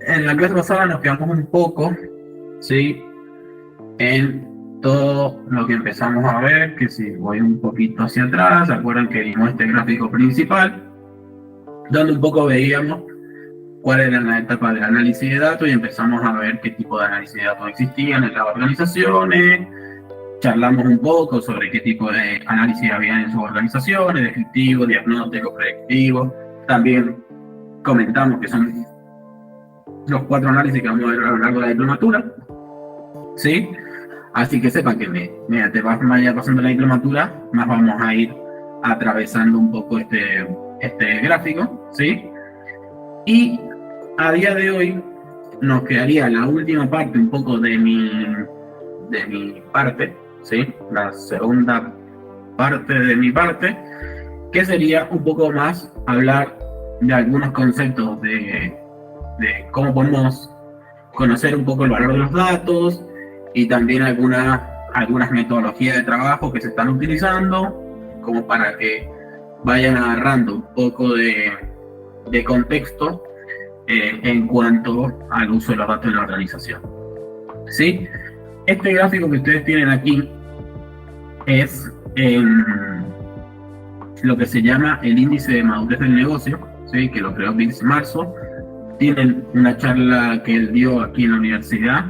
En la clase pasada nos quedamos un poco, ¿sí? En todo lo que empezamos a ver, que si voy un poquito hacia atrás, ¿se acuerdan que vimos este gráfico principal? Donde un poco veíamos cuál era la etapa del análisis de datos y empezamos a ver qué tipo de análisis de datos existían en las organizaciones. Charlamos un poco sobre qué tipo de análisis había en sus organizaciones, descriptivo, diagnóstico, predictivo. También comentamos que son los 4 análisis que vamos a ver a lo largo de la diplomatura, ¿sí? Así que sepan que mediante vaya pasando la diplomatura, más vamos a ir atravesando un poco este gráfico, ¿sí? Y a día de hoy nos quedaría la última parte un poco de mi parte, ¿sí? La segunda parte de mi parte, que sería un poco más hablar de algunos conceptos de cómo podemos conocer un poco el valor de los datos y también algunas metodologías de trabajo que se están utilizando, como para que vayan agarrando un poco de contexto en cuanto al uso de los datos en la organización. ¿Sí? Este gráfico que ustedes tienen aquí es lo que se llama el índice de madurez del negocio, ¿sí? Que lo creó Vince Marzo. Tienen una charla que él dio aquí en la universidad.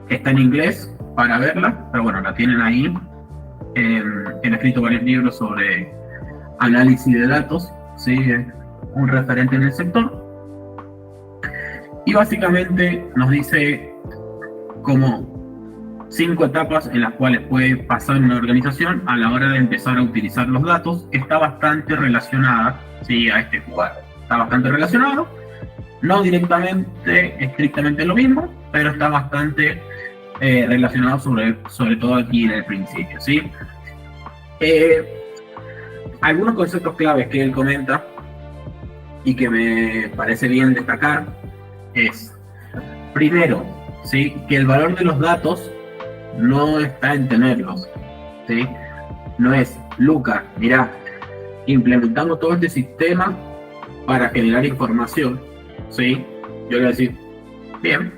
Está en inglés para verla, pero bueno, la tienen ahí. He escrito varios libros sobre análisis de datos, ¿sí? Un referente en el sector. Y básicamente nos dice como 5 etapas en las cuales puede pasar una organización a la hora de empezar a utilizar los datos. Está bastante relacionada, ¿sí? A este cuadro. Está bastante relacionado, no directamente, estrictamente lo mismo, pero está bastante relacionado sobre todo aquí en el principio, ¿sí? Algunos conceptos claves que él comenta y que me parece bien destacar es, primero, ¿sí? Que el valor de los datos no está en tenerlos, ¿sí? No es, Lucas, mirá, implementamos todo este sistema para generar información, ¿sí? Yo le voy a decir, bien,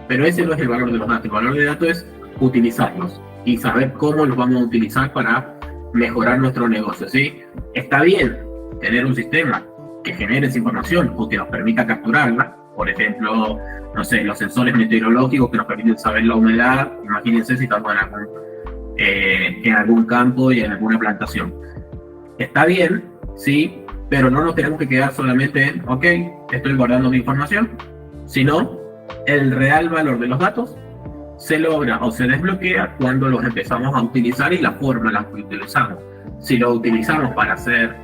pero ese no es el valor de los datos. El valor de datos es utilizarlos y saber cómo los vamos a utilizar para mejorar nuestro negocio, ¿sí? Está bien tener un sistema que genere esa información o que nos permita capturarla. Por ejemplo, no sé, los sensores meteorológicos que nos permiten saber la humedad. Imagínense si estamos en algún campo y en alguna plantación. Está bien, ¿sí? Pero no nos tenemos que quedar solamente en, ok, estoy guardando mi información, sino el real valor de los datos se logra o se desbloquea cuando los empezamos a utilizar y la forma en la que utilizamos. Si lo utilizamos para hacer,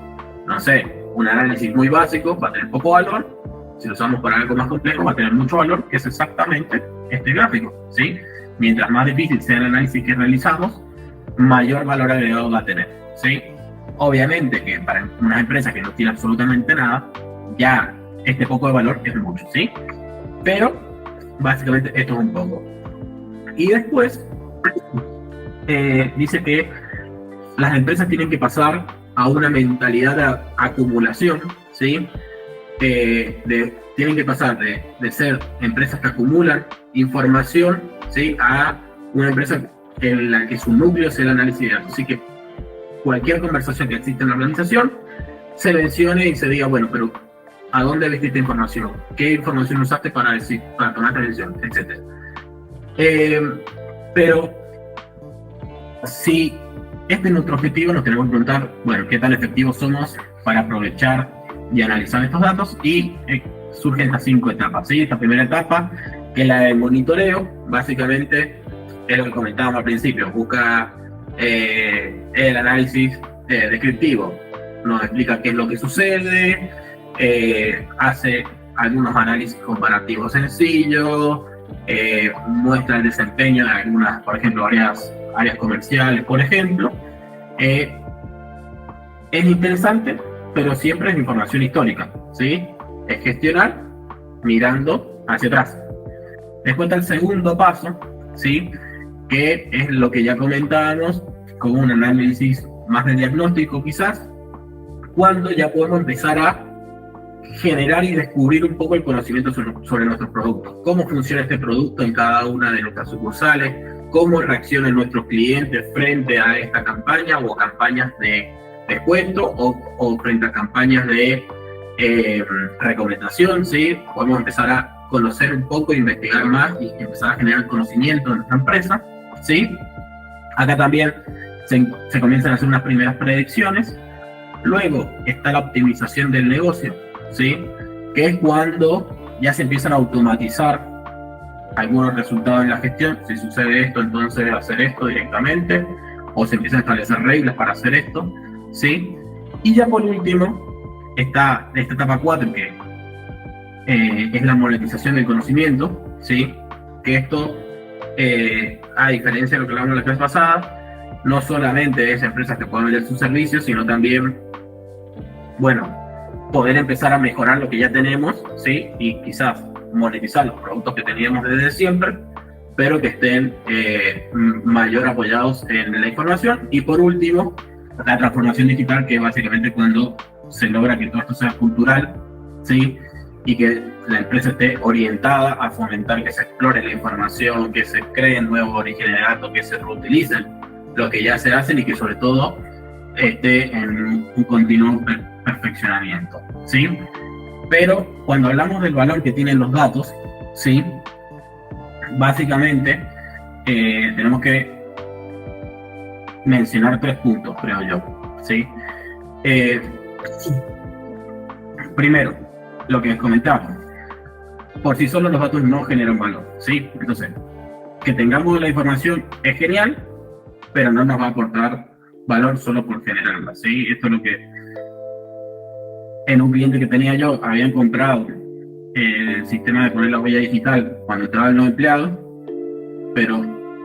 no sé, un análisis muy básico, va a tener poco valor. Si lo usamos para algo más complejo, va a tener mucho valor, que es exactamente este gráfico, ¿sí? Mientras más difícil sea el análisis que realizamos, mayor valor agregado va a tener, ¿sí? Obviamente que para una empresa que no tiene absolutamente nada, ya este poco de valor es mucho, ¿sí? Pero básicamente esto es un poco. Y después dice que las empresas tienen que pasar a una mentalidad de acumulación, ¿sí? Tienen que pasar de ser empresas que acumulan información, ¿sí? A una empresa en la que su núcleo sea el análisis de datos. Así que cualquier conversación que exista en la organización se mencione y se diga, bueno, pero ¿a dónde viste esta información? ¿Qué información usaste para tomar esta decisión? Etcétera. Pero si este es nuestro objetivo, nos tenemos que preguntar, bueno, ¿qué tan efectivos somos para aprovechar y analizar estos datos? Y surgen estas 5 etapas, ¿sí? Esta primera etapa, que es la del monitoreo, básicamente es lo que comentábamos al principio, busca el análisis descriptivo, nos explica qué es lo que sucede, hace algunos análisis comparativos sencillos, muestra el desempeño de algunas, por ejemplo, áreas comerciales, por ejemplo. Es interesante, pero siempre es información histórica, ¿sí? Es gestionar mirando hacia atrás. Después está el segundo paso, ¿sí? Que es lo que ya comentábamos, con un análisis más de diagnóstico quizás, cuando ya podemos empezar a generar y descubrir un poco el conocimiento sobre nuestros productos, cómo funciona este producto en cada una de nuestras sucursales, cómo reaccionan nuestros clientes frente a esta campaña o campañas de descuento o frente a campañas de recomendación, ¿sí? Podemos empezar a conocer un poco, investigar más y empezar a generar conocimiento en nuestra empresa, ¿sí? Acá también se comienzan a hacer unas primeras predicciones. Luego está la optimización del negocio, ¿sí? Que es cuando ya se empiezan a automatizar algunos resultados en la gestión. Si sucede esto, entonces hacer esto directamente, o se empiezan a establecer reglas para hacer esto, ¿sí? Y ya por último está esta etapa 4, que es la monetización del conocimiento, ¿sí? Que esto, a diferencia de lo que hablamos la clase pasada, no solamente es empresas que pueden vender sus servicios, sino también, bueno, poder empezar a mejorar lo que ya tenemos, ¿sí? Y quizás monetizar los productos que teníamos desde siempre, pero que estén mayor apoyados en la información. Y por último, la transformación digital, que es básicamente cuando se logra que todo esto sea cultural, ¿sí? Y que la empresa esté orientada a fomentar que se explore la información, que se creen nuevos orígenes de datos, que se reutilicen lo que ya se hacen y que sobre todo esté en un continuo perfeccionamiento, ¿sí? Pero cuando hablamos del valor que tienen los datos, ¿sí? Básicamente tenemos que mencionar 3 puntos, creo yo, ¿sí? Primero, lo que comentaba, por sí solos los datos no generan valor, ¿sí? Entonces, que tengamos la información es genial, pero no nos va a aportar valor solo por generarla, ¿sí? Esto es lo que en un cliente que tenía yo habían comprado el sistema de poner la huella digital cuando entraban los empleados, pero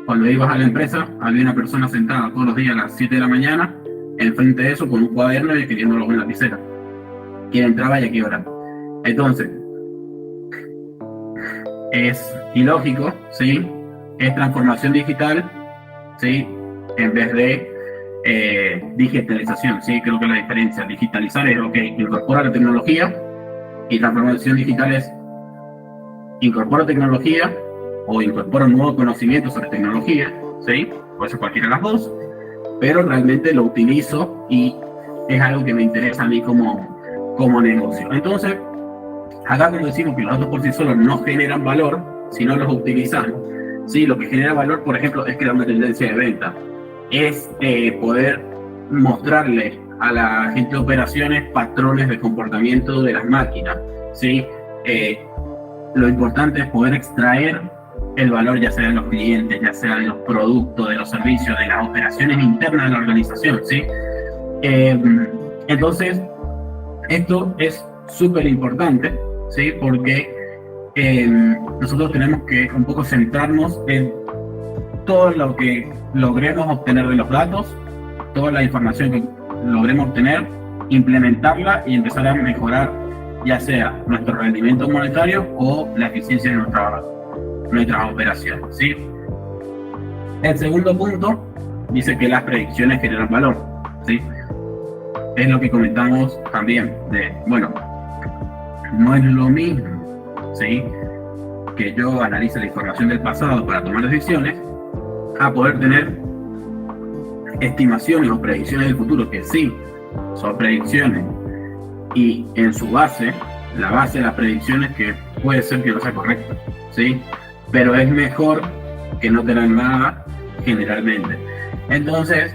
cuando ibas a la empresa había una persona sentada todos los días a las 7 de la mañana enfrente de eso con un cuaderno y escribiéndolo con lapicera. ¿Quién entraba y a qué hora? Entonces, es ilógico, ¿sí? Es transformación digital, ¿sí? En vez de digitalización, ¿sí? Creo que la diferencia, digitalizar es, ok, incorpora la tecnología, y transformación digital es incorpora tecnología o incorpora un nuevo conocimiento sobre tecnología, ¿sí? Puede ser cualquiera de las dos, pero realmente lo utilizo y es algo que me interesa a mí como negocio. Entonces, acá cuando decimos que los datos por sí solos no generan valor, si no los utilizamos, ¿sí? Lo que genera valor, por ejemplo, es crear una tendencia de venta, es poder mostrarle a la gente de operaciones patrones de comportamiento de las máquinas, ¿sí? Lo importante es poder extraer el valor, ya sea de los clientes, ya sea de los productos, de los servicios, de las operaciones internas de la organización, ¿sí? Entonces, esto es súper importante, ¿sí? Porque nosotros tenemos que un poco centrarnos en todo lo que logremos obtener de los datos, toda la información que logremos obtener, implementarla y empezar a mejorar ya sea nuestro rendimiento monetario o la eficiencia de nuestras operaciones, ¿sí? El segundo punto dice que las predicciones generan valor, ¿sí? Es lo que comentamos también de, bueno, no es lo mismo, ¿sí? Que yo analice la información del pasado para tomar decisiones, a poder tener estimaciones o predicciones del futuro, que sí, son predicciones, y en su base, la base de las predicciones, que puede ser que no sea correcta, ¿sí? Pero es mejor que no tener nada generalmente. Entonces,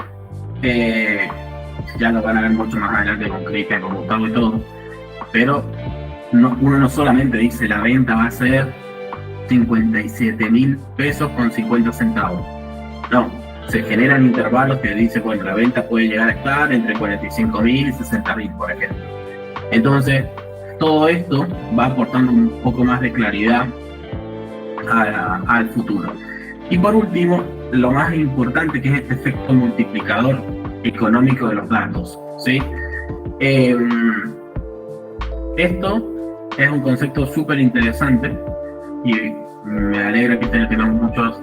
ya lo van a ver mucho más adelante con Cristian, con Gustavo y todo, pero uno no solamente dice la venta va a ser 57.000 pesos con 50 centavos. No, se generan intervalos que dice, bueno, la venta puede llegar a estar entre 45.000 y 60.000, por ejemplo. Entonces, todo esto va aportando un poco más de claridad al futuro. Y por último, lo más importante, que es este efecto multiplicador económico de los datos, ¿sí? Esto es un concepto súper interesante y me alegra que tengamos muchos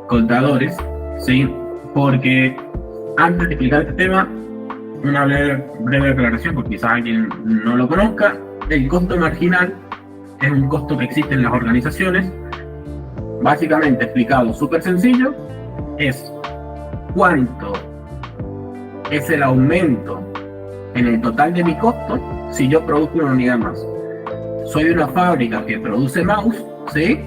contadores, ¿sí? Porque antes de explicar este tema, una breve aclaración, porque quizás alguien no lo conozca. El costo marginal es un costo que existe en las organizaciones. Básicamente, explicado súper sencillo, es cuánto es el aumento en el total de mi costo si yo produzco una unidad más. Soy una fábrica que produce mouse, ¿sí?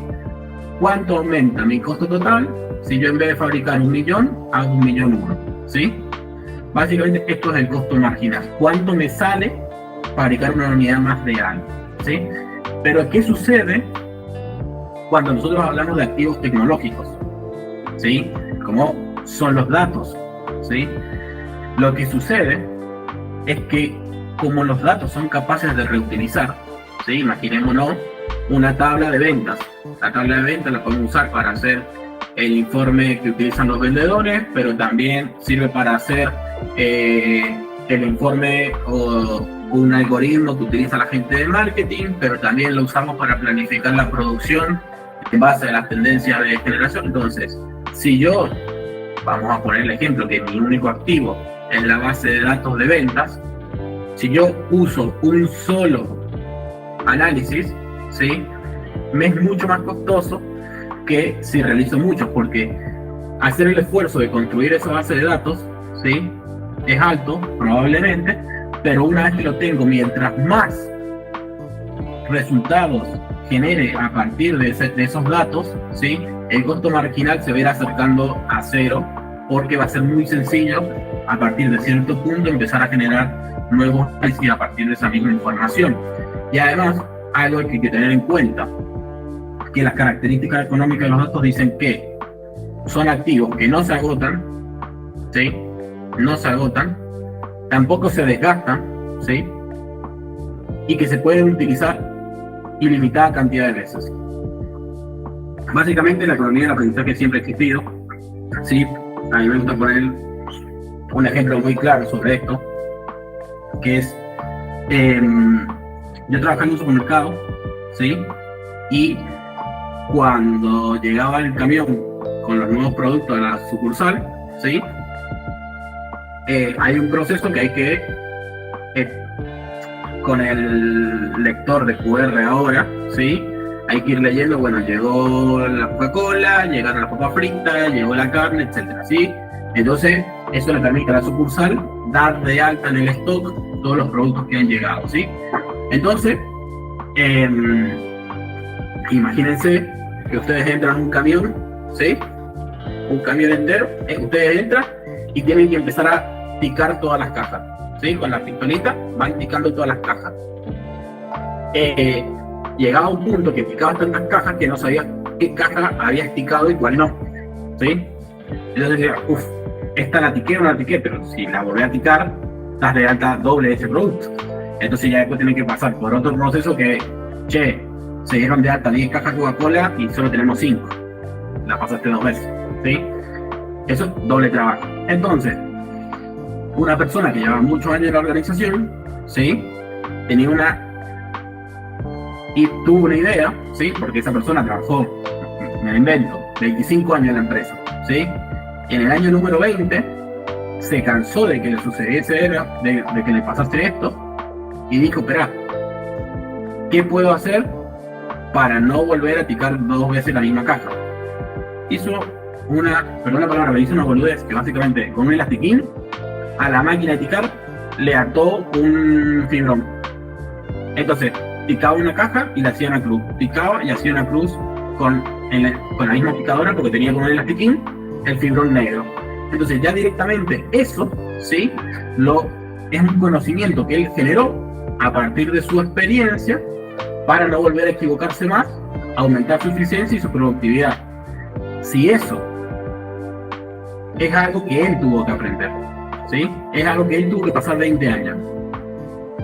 ¿Cuánto aumenta mi costo total si yo en vez de fabricar 1.000.000, hago 1.000.001, ¿sí? Básicamente esto es el costo marginal. ¿Cuánto me sale fabricar una unidad más de algo? ¿Sí? Pero ¿qué sucede cuando nosotros hablamos de activos tecnológicos? ¿Sí? Como son los datos, ¿sí? Lo que sucede es que como los datos son capaces de reutilizar, ¿sí? Imaginémonos una tabla de ventas. La tabla de ventas la podemos usar para hacer el informe que utilizan los vendedores, pero también sirve para hacer el informe o un algoritmo que utiliza la gente de marketing, pero también lo usamos para planificar la producción en base a las tendencias de generación. Entonces, si yo, vamos a poner el ejemplo que mi único activo es la base de datos de ventas, si yo uso un solo análisis, ¿sí? Me es mucho más costoso que si realizo muchos, porque hacer el esfuerzo de construir esa base de datos, ¿sí? Es alto, probablemente, pero una vez que lo tengo, mientras más resultados genere a partir de esos datos, ¿sí? El costo marginal se verá acercando a cero, porque va a ser muy sencillo a partir de cierto punto empezar a generar nuevos precios a partir de esa misma información. Y además, algo que hay que tener en cuenta, que las características económicas de los datos dicen que son activos que no se agotan, ¿sí? No se agotan, tampoco se desgastan, ¿sí? Y que se pueden utilizar ilimitada cantidad de veces. Básicamente la economía del aprendizaje siempre ha existido, ¿sí? A mí me gusta poner un ejemplo muy claro sobre esto, que es, yo trabajaba en un supermercado, ¿sí? Y cuando llegaba el camión con los nuevos productos a la sucursal, ¿sí? Hay un proceso que hay que, con el lector de QR ahora, ¿sí? Hay que ir leyendo, bueno, llegó la Coca-Cola, llegaron las papas fritas, llegó la carne, etcétera, ¿sí? Entonces, eso le permite a la sucursal dar de alta en el stock todos los productos que han llegado, ¿sí? Entonces, imagínense que ustedes entran en un camión, ¿sí? Un camión entero, ustedes entran y tienen que empezar a picar todas las cajas, ¿sí? Con la pistolita van picando todas las cajas. Llegaba a un punto que picaba tantas cajas que no sabía qué caja había picado y cuál no, ¿sí? Entonces decía, esta la tiqué o no la tiqué, pero si la volví a picar, estás de alta doble de ese producto. Entonces ya después tienen que pasar por otro proceso que, che, se dieron de alta 10 cajas Coca-Cola y solo tenemos 5. La pasaste 2 veces, ¿sí? Eso es doble trabajo. Entonces, una persona que lleva muchos años en la organización, ¿sí? Tenía y tuvo una idea, ¿sí? Porque esa persona trabajó, me lo invento, 25 años en la empresa, ¿sí? En el año número 20 se cansó de que le sucediese, de que le pasase esto, y dijo, espera, ¿qué puedo hacer para no volver a picar 2 veces la misma caja? Hizo perdón la palabra, pero hizo una boludez que básicamente con un elastiquín a la máquina de picar le ató un fibrón. Entonces, picaba una caja y le hacía una cruz. Picaba y hacía una cruz con la misma picadora porque tenía con un elastiquín el fibrón negro. Entonces ya directamente eso, ¿sí? Es un conocimiento que él generó a partir de su experiencia para no volver a equivocarse más, aumentar su eficiencia y su productividad. Si eso es algo que él tuvo que aprender, ¿sí? Es algo que él tuvo que pasar 20 años.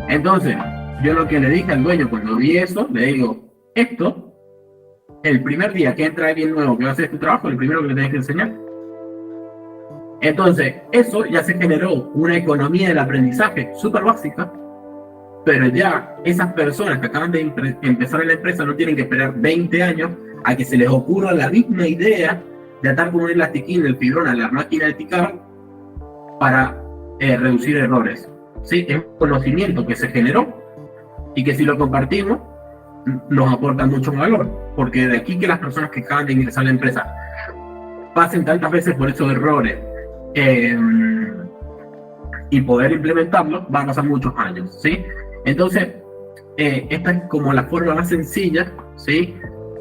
Entonces, yo lo que le dije al dueño cuando vi eso, le digo, esto, el primer día que entra alguien nuevo que va a hacer tu trabajo, el primero que le tenés que enseñar. Entonces, eso ya se generó una economía del aprendizaje súper básica, pero ya esas personas que acaban de empezar en la empresa no tienen que esperar 20 años a que se les ocurra la misma idea de atar con un elastiquín el fibrón a la máquina de ticar para reducir errores. ¿Sí? Es un conocimiento que se generó y que si lo compartimos nos aporta mucho valor, porque de aquí que las personas que acaban de ingresar a la empresa pasen tantas veces por esos errores y poder implementarlos, van a pasar muchos años, ¿sí? Entonces, esta es como la forma más sencilla, ¿sí?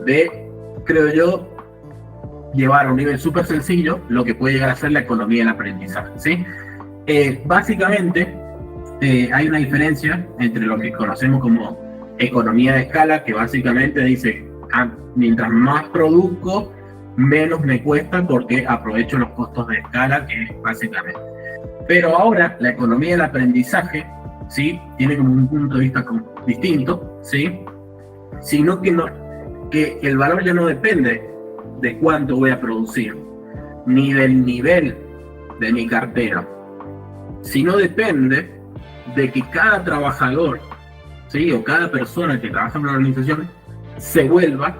De, creo yo, llevar a un nivel súper sencillo lo que puede llegar a ser la economía del aprendizaje, ¿sí? Básicamente, hay una diferencia entre lo que conocemos como economía de escala, que básicamente dice, mientras más produzco, menos me cuesta porque aprovecho los costos de escala, que es básicamente. Pero ahora la economía del aprendizaje, ¿sí? Tiene como un punto de vista distinto, ¿sí? Sino que el valor ya no depende de cuánto voy a producir, ni del nivel de mi cartera, sino depende de que cada trabajador, ¿sí? O cada persona que trabaja en una organización se vuelva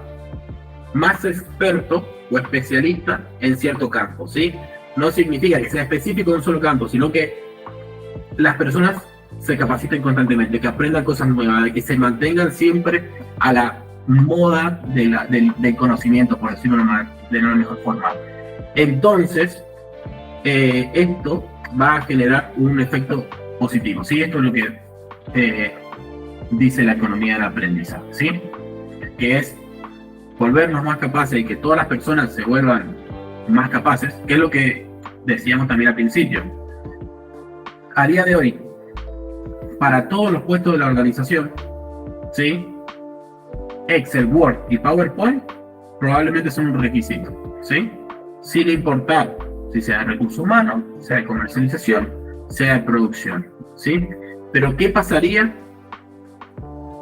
más experto o especialista en cierto campo, ¿sí? No significa que sea específico en un solo campo, sino que las personas se capaciten constantemente, que aprendan cosas nuevas, de que se mantengan siempre a la moda del conocimiento, por decirlo de una mejor forma. Entonces, esto va a generar un efecto positivo, ¿sí? Esto es lo que dice la economía del aprendizaje, ¿sí? Que es volvernos más capaces y que todas las personas se vuelvan más capaces, que es lo que decíamos también al principio. A día de hoy, para todos los puestos de la organización, ¿sí? Excel, Word y PowerPoint probablemente son un requisito, ¿sí? Sin importar si sea de recursos humanos, sea de comercialización, sea de producción, ¿sí? Pero ¿qué pasaría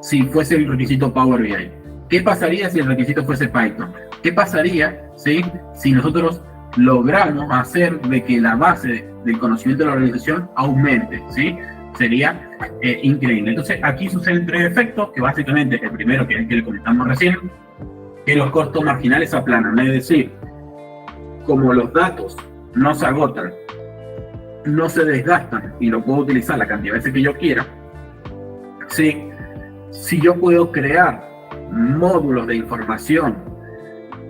si fuese el requisito Power BI? ¿Qué pasaría si el requisito fuese Python? ¿Qué pasaría, ¿sí? Si nosotros logramos hacer de que la base del conocimiento de la organización aumente, ¿sí? Sería increíble. Entonces aquí suceden tres efectos, que básicamente el primero, que es el que le comentamos recién, que los costos marginales se aplanan, es decir, como los datos no se agotan, no se desgastan y lo puedo utilizar la cantidad de veces que yo quiera, ¿sí? Si yo puedo crear módulos de información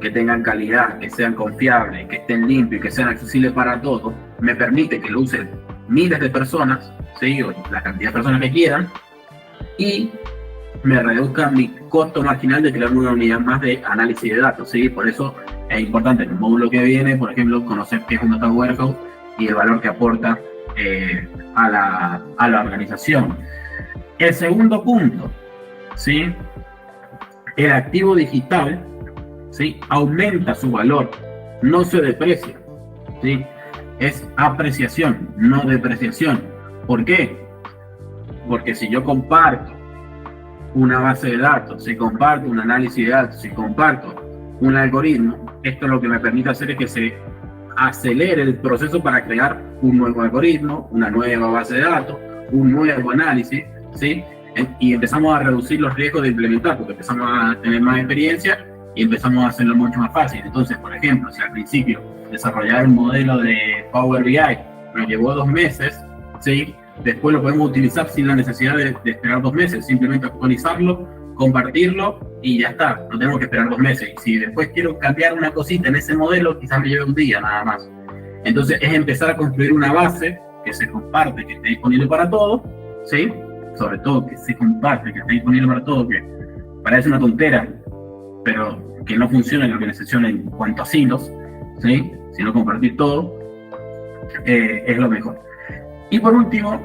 que tengan calidad, que sean confiables, que estén limpios y que sean accesibles para todos, me permite que lo usen miles de personas, ¿sí? O la cantidad de personas que quieran, y me reduzca mi costo marginal de crear una unidad más de análisis de datos, ¿sí? Por eso es importante en el módulo que viene, por ejemplo, conocer qué es un data warehouse y el valor que aporta a la organización. El segundo punto, ¿sí? El activo digital, ¿sí? Aumenta su valor, no se deprecia, ¿sí? Es apreciación, no depreciación. ¿Por qué? Porque si yo comparto una base de datos, si comparto un análisis de datos, si comparto un algoritmo, esto lo que me permite hacer es que se acelere el proceso para crear un nuevo algoritmo, una nueva base de datos, un nuevo análisis, ¿sí? Y empezamos a reducir los riesgos de implementar, porque empezamos a tener más experiencia y empezamos a hacerlo mucho más fácil. Entonces, por ejemplo, si al principio desarrollar un modelo de Power BI nos llevó 2 meses, ¿sí? Después lo podemos utilizar sin la necesidad de esperar 2 meses, simplemente actualizarlo, compartirlo y ya está, no tenemos que esperar 2 meses. Y si después quiero cambiar una cosita en ese modelo, quizás me lleve un día nada más. Entonces es empezar a construir una base que se comparte, que esté disponible para todos, ¿sí? Sobre todo que se comparte, que esté disponible para todos, que parece una tontera, pero que no funciona en la organización en cuanto a silos, ¿sí? Sino compartir todo es lo mejor. Y por último,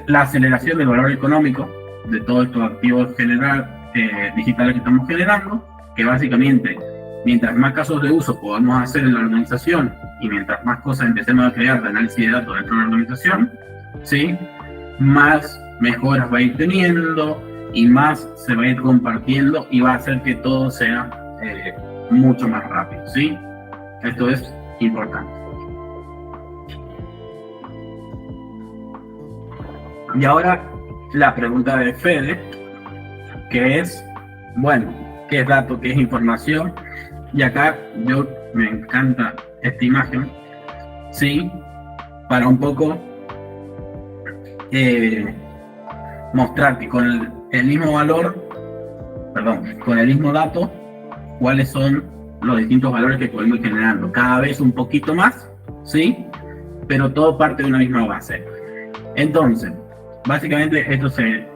la aceleración del valor económico de todos estos activos digitales que estamos generando, que básicamente, mientras más casos de uso podamos hacer en la organización y mientras más cosas empecemos a crear de análisis de datos dentro de la organización, ¿sí? Más mejoras va a ir teniendo y más se va a ir compartiendo y va a hacer que todo sea mucho más rápido, ¿sí? Esto es importante. Y ahora la pregunta de Fede, que es, bueno, ¿qué es dato, qué es información? Y acá yo me encanta esta imagen, ¿sí? Para un poco mostrar que con el mismo valor, con el mismo dato, cuáles son los distintos valores que podemos ir generando. Cada vez un poquito más, ¿sí? Pero todo parte de una misma base. Entonces, básicamente esto se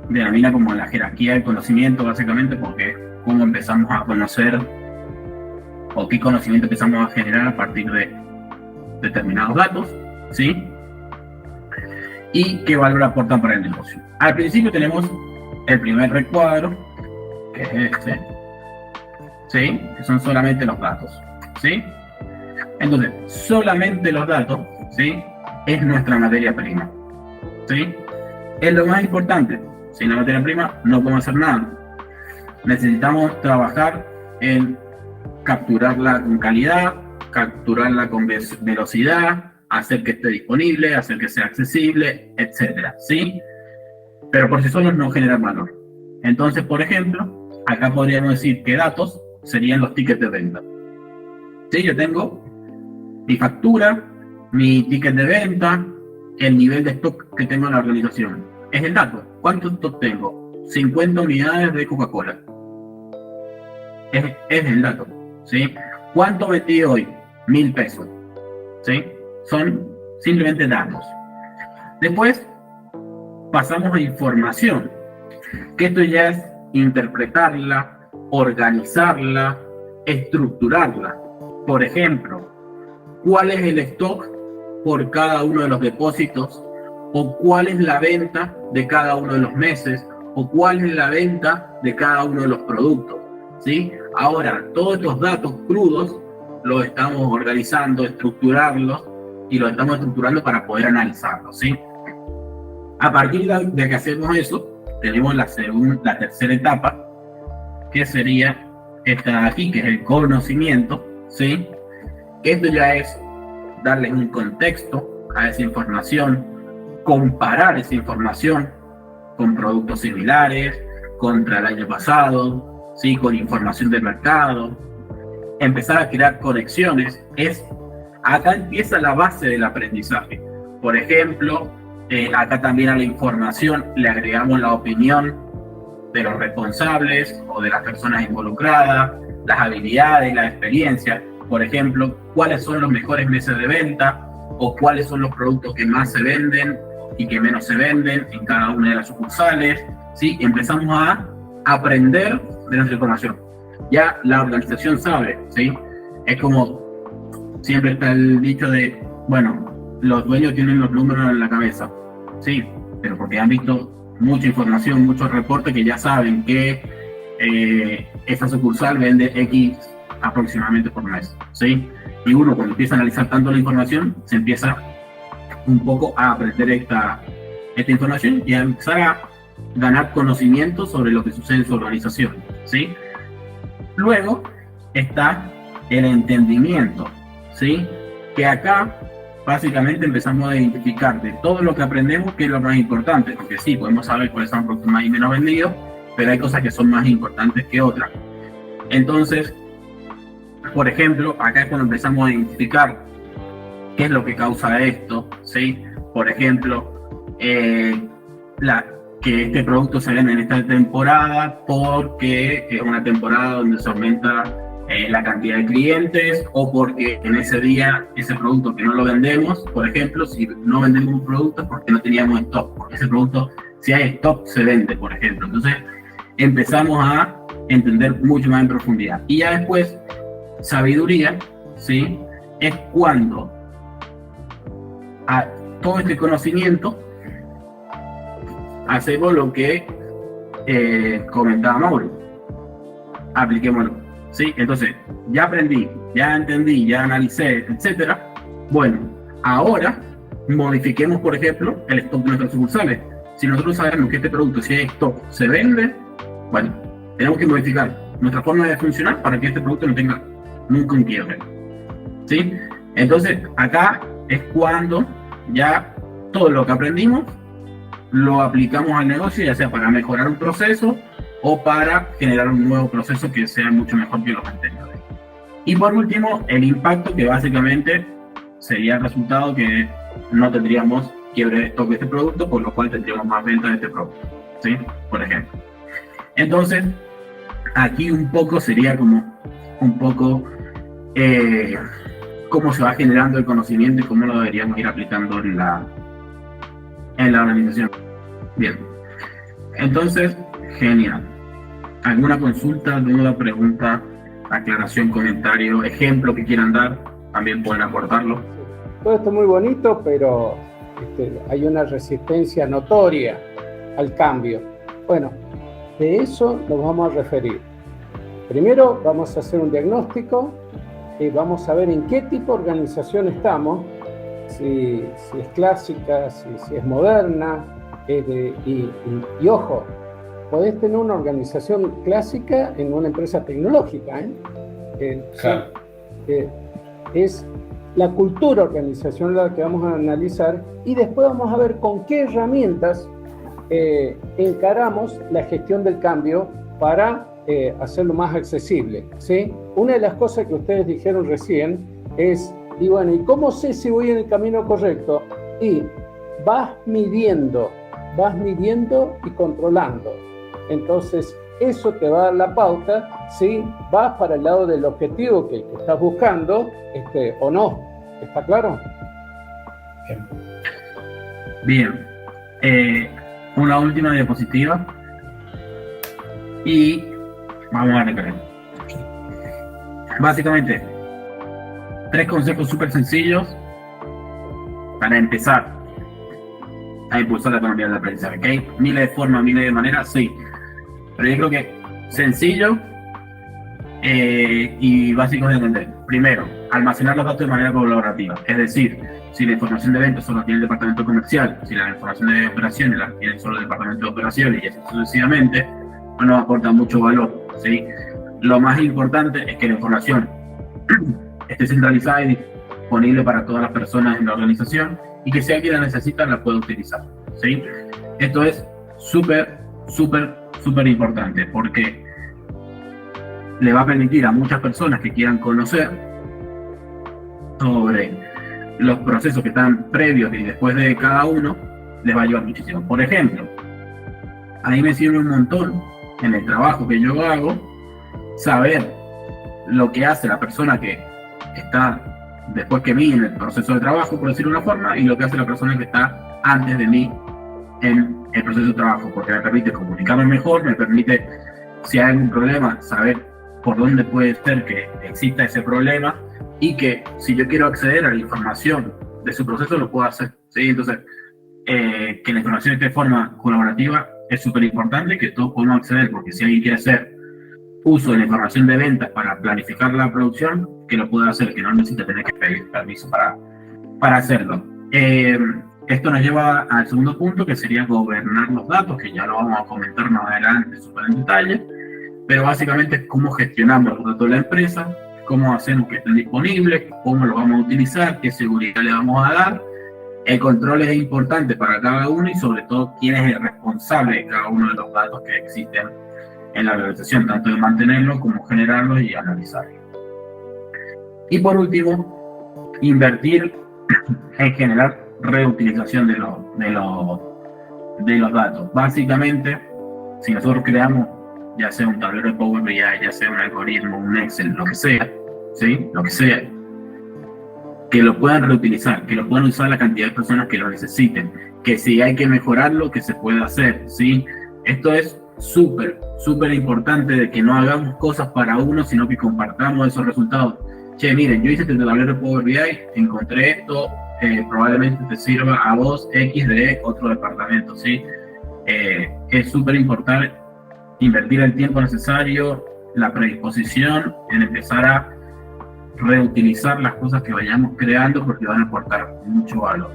denomina como la jerarquía del conocimiento, básicamente, porque cómo empezamos a conocer o qué conocimiento empezamos a generar a partir de determinados datos, ¿sí? Y qué valor aportan para el negocio. Al principio tenemos el primer recuadro, que es este, ¿sí? Que son solamente los datos, ¿sí? Entonces, solamente los datos, ¿sí? Es nuestra materia prima, ¿sí? Es lo más importante. Sin la materia prima no podemos hacer nada. Necesitamos trabajar en capturarla con calidad, capturarla con velocidad, hacer que esté disponible, hacer que sea accesible, etcétera, ¿sí? Pero por sí solos no generan valor. Entonces, por ejemplo, acá podríamos decir que datos serían los tickets de venta. ¿Sí? Yo tengo mi factura, mi ticket de venta, el nivel de stock que tengo en la organización. Es el dato. ¿Cuánto stock tengo? 50 unidades de Coca-Cola. Es el dato, ¿sí? ¿Cuánto vendí hoy? 1.000 pesos, ¿sí? Son simplemente datos. Después pasamos a información, que esto ya es interpretarla, organizarla, estructurarla. Por ejemplo, ¿cuál es el stock por cada uno de los depósitos? ¿O cuál es la venta de cada uno de los meses? ¿O cuál es la venta de cada uno de los productos? ¿Sí? Ahora, todos estos datos crudos los estamos organizando, estructurarlos, y los estamos estructurando para poder analizarlos, ¿sí? A partir de que hacemos eso, tenemos la tercera etapa, que sería esta de aquí, que es el conocimiento, ¿sí? Esto ya es darle un contexto a esa información, comparar esa información con productos similares, contra el año pasado, ¿sí? Con información del mercado, empezar a crear conexiones. Acá empieza la base del aprendizaje. Por ejemplo, acá también a la información le agregamos la opinión de los responsables o de las personas involucradas, las habilidades, la experiencia. Por ejemplo, cuáles son los mejores meses de venta o cuáles son los productos que más se venden y que menos se venden en cada una de las sucursales, ¿sí? Empezamos a aprender de nuestra información. Ya la organización sabe, ¿sí? Es como siempre está el dicho de, bueno, los dueños tienen los números en la cabeza, sí, pero porque han visto mucha información, muchos reportes que ya saben que esa sucursal vende X aproximadamente por mes, ¿sí? Y uno cuando empieza a analizar tanto la información, se empieza un poco a aprender esta información y a empezar a ganar conocimiento sobre lo que sucede en su organización, ¿sí? Luego está el entendimiento, ¿sí? Que acá básicamente empezamos a identificar de todo lo que aprendemos qué es lo más importante, porque sí, podemos saber cuáles son los productos más y menos vendidos, pero hay cosas que son más importantes que otras. Entonces, por ejemplo, acá es cuando empezamos a identificar qué es lo que causa esto, ¿sí? Por ejemplo, que este producto se vende en esta temporada porque es una temporada donde se aumenta la cantidad de clientes, o porque en ese día ese producto que no lo vendemos, por ejemplo, si no vendemos un producto es porque no teníamos stock, porque ese producto, si hay stock, se vende, por ejemplo. Entonces empezamos a entender mucho más en profundidad. Y ya después, sabiduría, ¿sí? Es cuando a todo este conocimiento hacemos lo que comentaba Mauro, apliquémoslo, ¿sí? Entonces, ya aprendí, ya entendí, ya analicé, etcétera. Bueno, ahora modifiquemos, por ejemplo, el stock de nuestras sucursales. Si nosotros sabemos que este producto, si hay stock, se vende, bueno, tenemos que modificar nuestra forma de funcionar para que este producto no tenga nunca un quiebre, ¿sí? Entonces, acá es cuando ya todo lo que aprendimos lo aplicamos al negocio, ya sea para mejorar un proceso o para generar un nuevo proceso que sea mucho mejor que los anteriores. Y por último, el impacto, que básicamente sería el resultado que no tendríamos quiebre de stock de este producto, por lo cual tendríamos más ventas de este producto, ¿sí? Por ejemplo. Entonces, aquí un poco sería como un poco cómo se va generando el conocimiento y cómo lo deberíamos ir aplicando en la organización. Bien. Entonces, genial. ¿Alguna consulta, duda, pregunta, aclaración, comentario, ejemplo que quieran dar? También pueden aportarlo. Todo esto es muy bonito, pero hay una resistencia notoria al cambio. Bueno, de eso nos vamos a referir. Primero vamos a hacer un diagnóstico y vamos a ver en qué tipo de organización estamos, si es clásica, si es moderna, y ojo, podés tener una organización clásica en una empresa tecnológica, Claro. Es la cultura organizacional la que vamos a analizar, y después vamos a ver con qué herramientas encaramos la gestión del cambio para hacerlo más accesible, ¿sí? Una de las cosas que ustedes dijeron recién es, y bueno, ¿y cómo sé si voy en el camino correcto? Y vas midiendo y controlando. Entonces, eso te va a dar la pauta si vas para el lado del objetivo que estás buscando o no. ¿Está claro? Bien. Una última diapositiva. Y vamos a recargar. Básicamente, 3 consejos súper sencillos para empezar a impulsar la economía del aprendizaje. ¿Okay? Miles de formas, miles de maneras, sí. Pero yo creo que sencillo y básico de entender. Primero, almacenar los datos de manera colaborativa. Es decir, si la información de ventas solo tiene el departamento comercial, si la información de operaciones la tiene solo el departamento de operaciones y así sucesivamente, no nos aporta mucho valor, ¿sí? Lo más importante es que la información esté centralizada y disponible para todas las personas en la organización y que si alguien la necesita la pueda utilizar, ¿sí? Esto es súper importante porque le va a permitir a muchas personas que quieran conocer sobre los procesos que están previos y después de cada uno, les va a ayudar muchísimo. Por ejemplo, a mí me sirve un montón en el trabajo que yo hago saber lo que hace la persona que está después que mí en el proceso de trabajo, por decirlo de una forma, y lo que hace la persona que está antes de mí en el proceso de trabajo, porque me permite comunicarme mejor, me permite, si hay algún problema, saber por dónde puede ser que exista ese problema y que si yo quiero acceder a la información de su proceso lo puedo hacer, ¿sí? Entonces, que la información esté de forma colaborativa es súper importante, que todos podamos acceder, porque si alguien quiere hacer uso de la información de ventas para planificar la producción, que lo pueda hacer, que no necesita tener que pedir permiso para hacerlo. Esto nos lleva al segundo punto, que sería gobernar los datos, que ya lo vamos a comentar más adelante súper en detalle, pero básicamente es cómo gestionamos los datos de la empresa, cómo hacemos que estén disponibles, cómo los vamos a utilizar, qué seguridad le vamos a dar. El control es importante para cada uno y sobre todo quién es el responsable de cada uno de los datos que existen en la organización, tanto de mantenerlos como generarlos y analizarlos. Y por último, invertir en generar reutilización de los datos. Básicamente, si nosotros creamos ya sea un tablero de Power BI, ya sea un algoritmo, un Excel, lo que sea, ¿sí? Lo que sea, que lo puedan reutilizar, que lo puedan usar la cantidad de personas que lo necesiten, que si hay que mejorarlo, que se pueda hacer, ¿sí? Esto es súper importante, de que no hagamos cosas para uno, sino que compartamos esos resultados. Che, miren, yo hice este tablero de Power BI, encontré esto, probablemente te sirva a vos X de otro departamento, ¿sí? Es súper importante invertir el tiempo necesario, la predisposición en empezar a reutilizar las cosas que vayamos creando, porque van a aportar mucho valor.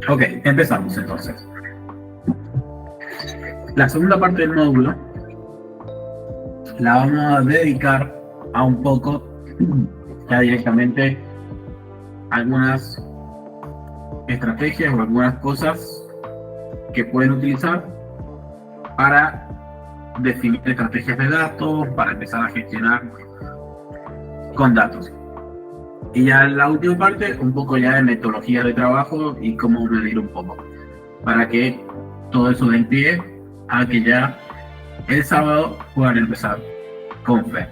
Ok, empezamos entonces. La segunda parte del módulo la vamos a dedicar a un poco ya directamente algunas estrategias o algunas cosas que pueden utilizar para definir estrategias de datos, para empezar a gestionar con datos. Y ya en la última parte, un poco ya de metodología de trabajo y cómo medir un poco, para que todo eso dé pie a que ya el sábado puedan empezar con fe.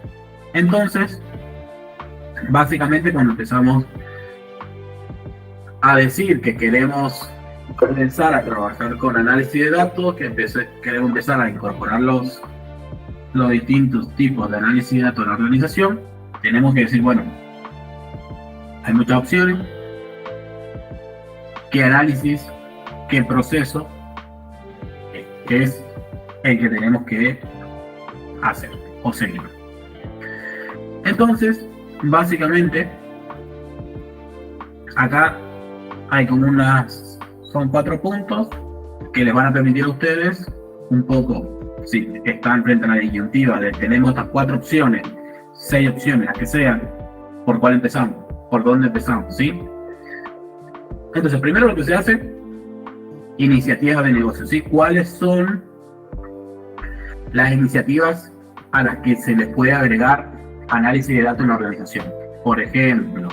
Entonces, básicamente cuando empezamos a decir que queremos comenzar a trabajar con análisis de datos, queremos empezar a incorporar los distintos tipos de análisis de datos en la organización, tenemos que decir, bueno, hay muchas opciones, qué análisis, qué proceso es el que tenemos que hacer o seguir. Entonces, básicamente, acá hay como son 4 puntos que les van a permitir a ustedes un poco, si están frente a la disyuntiva de tenemos estas 4 opciones, 6 opciones, las que sean, ¿por cuál empezamos? ¿Por dónde empezamos? ¿Sí? Entonces, primero lo que se hace, iniciativas de negocio, ¿sí? ¿Cuáles son las iniciativas a las que se les puede agregar análisis de datos en la organización? Por ejemplo,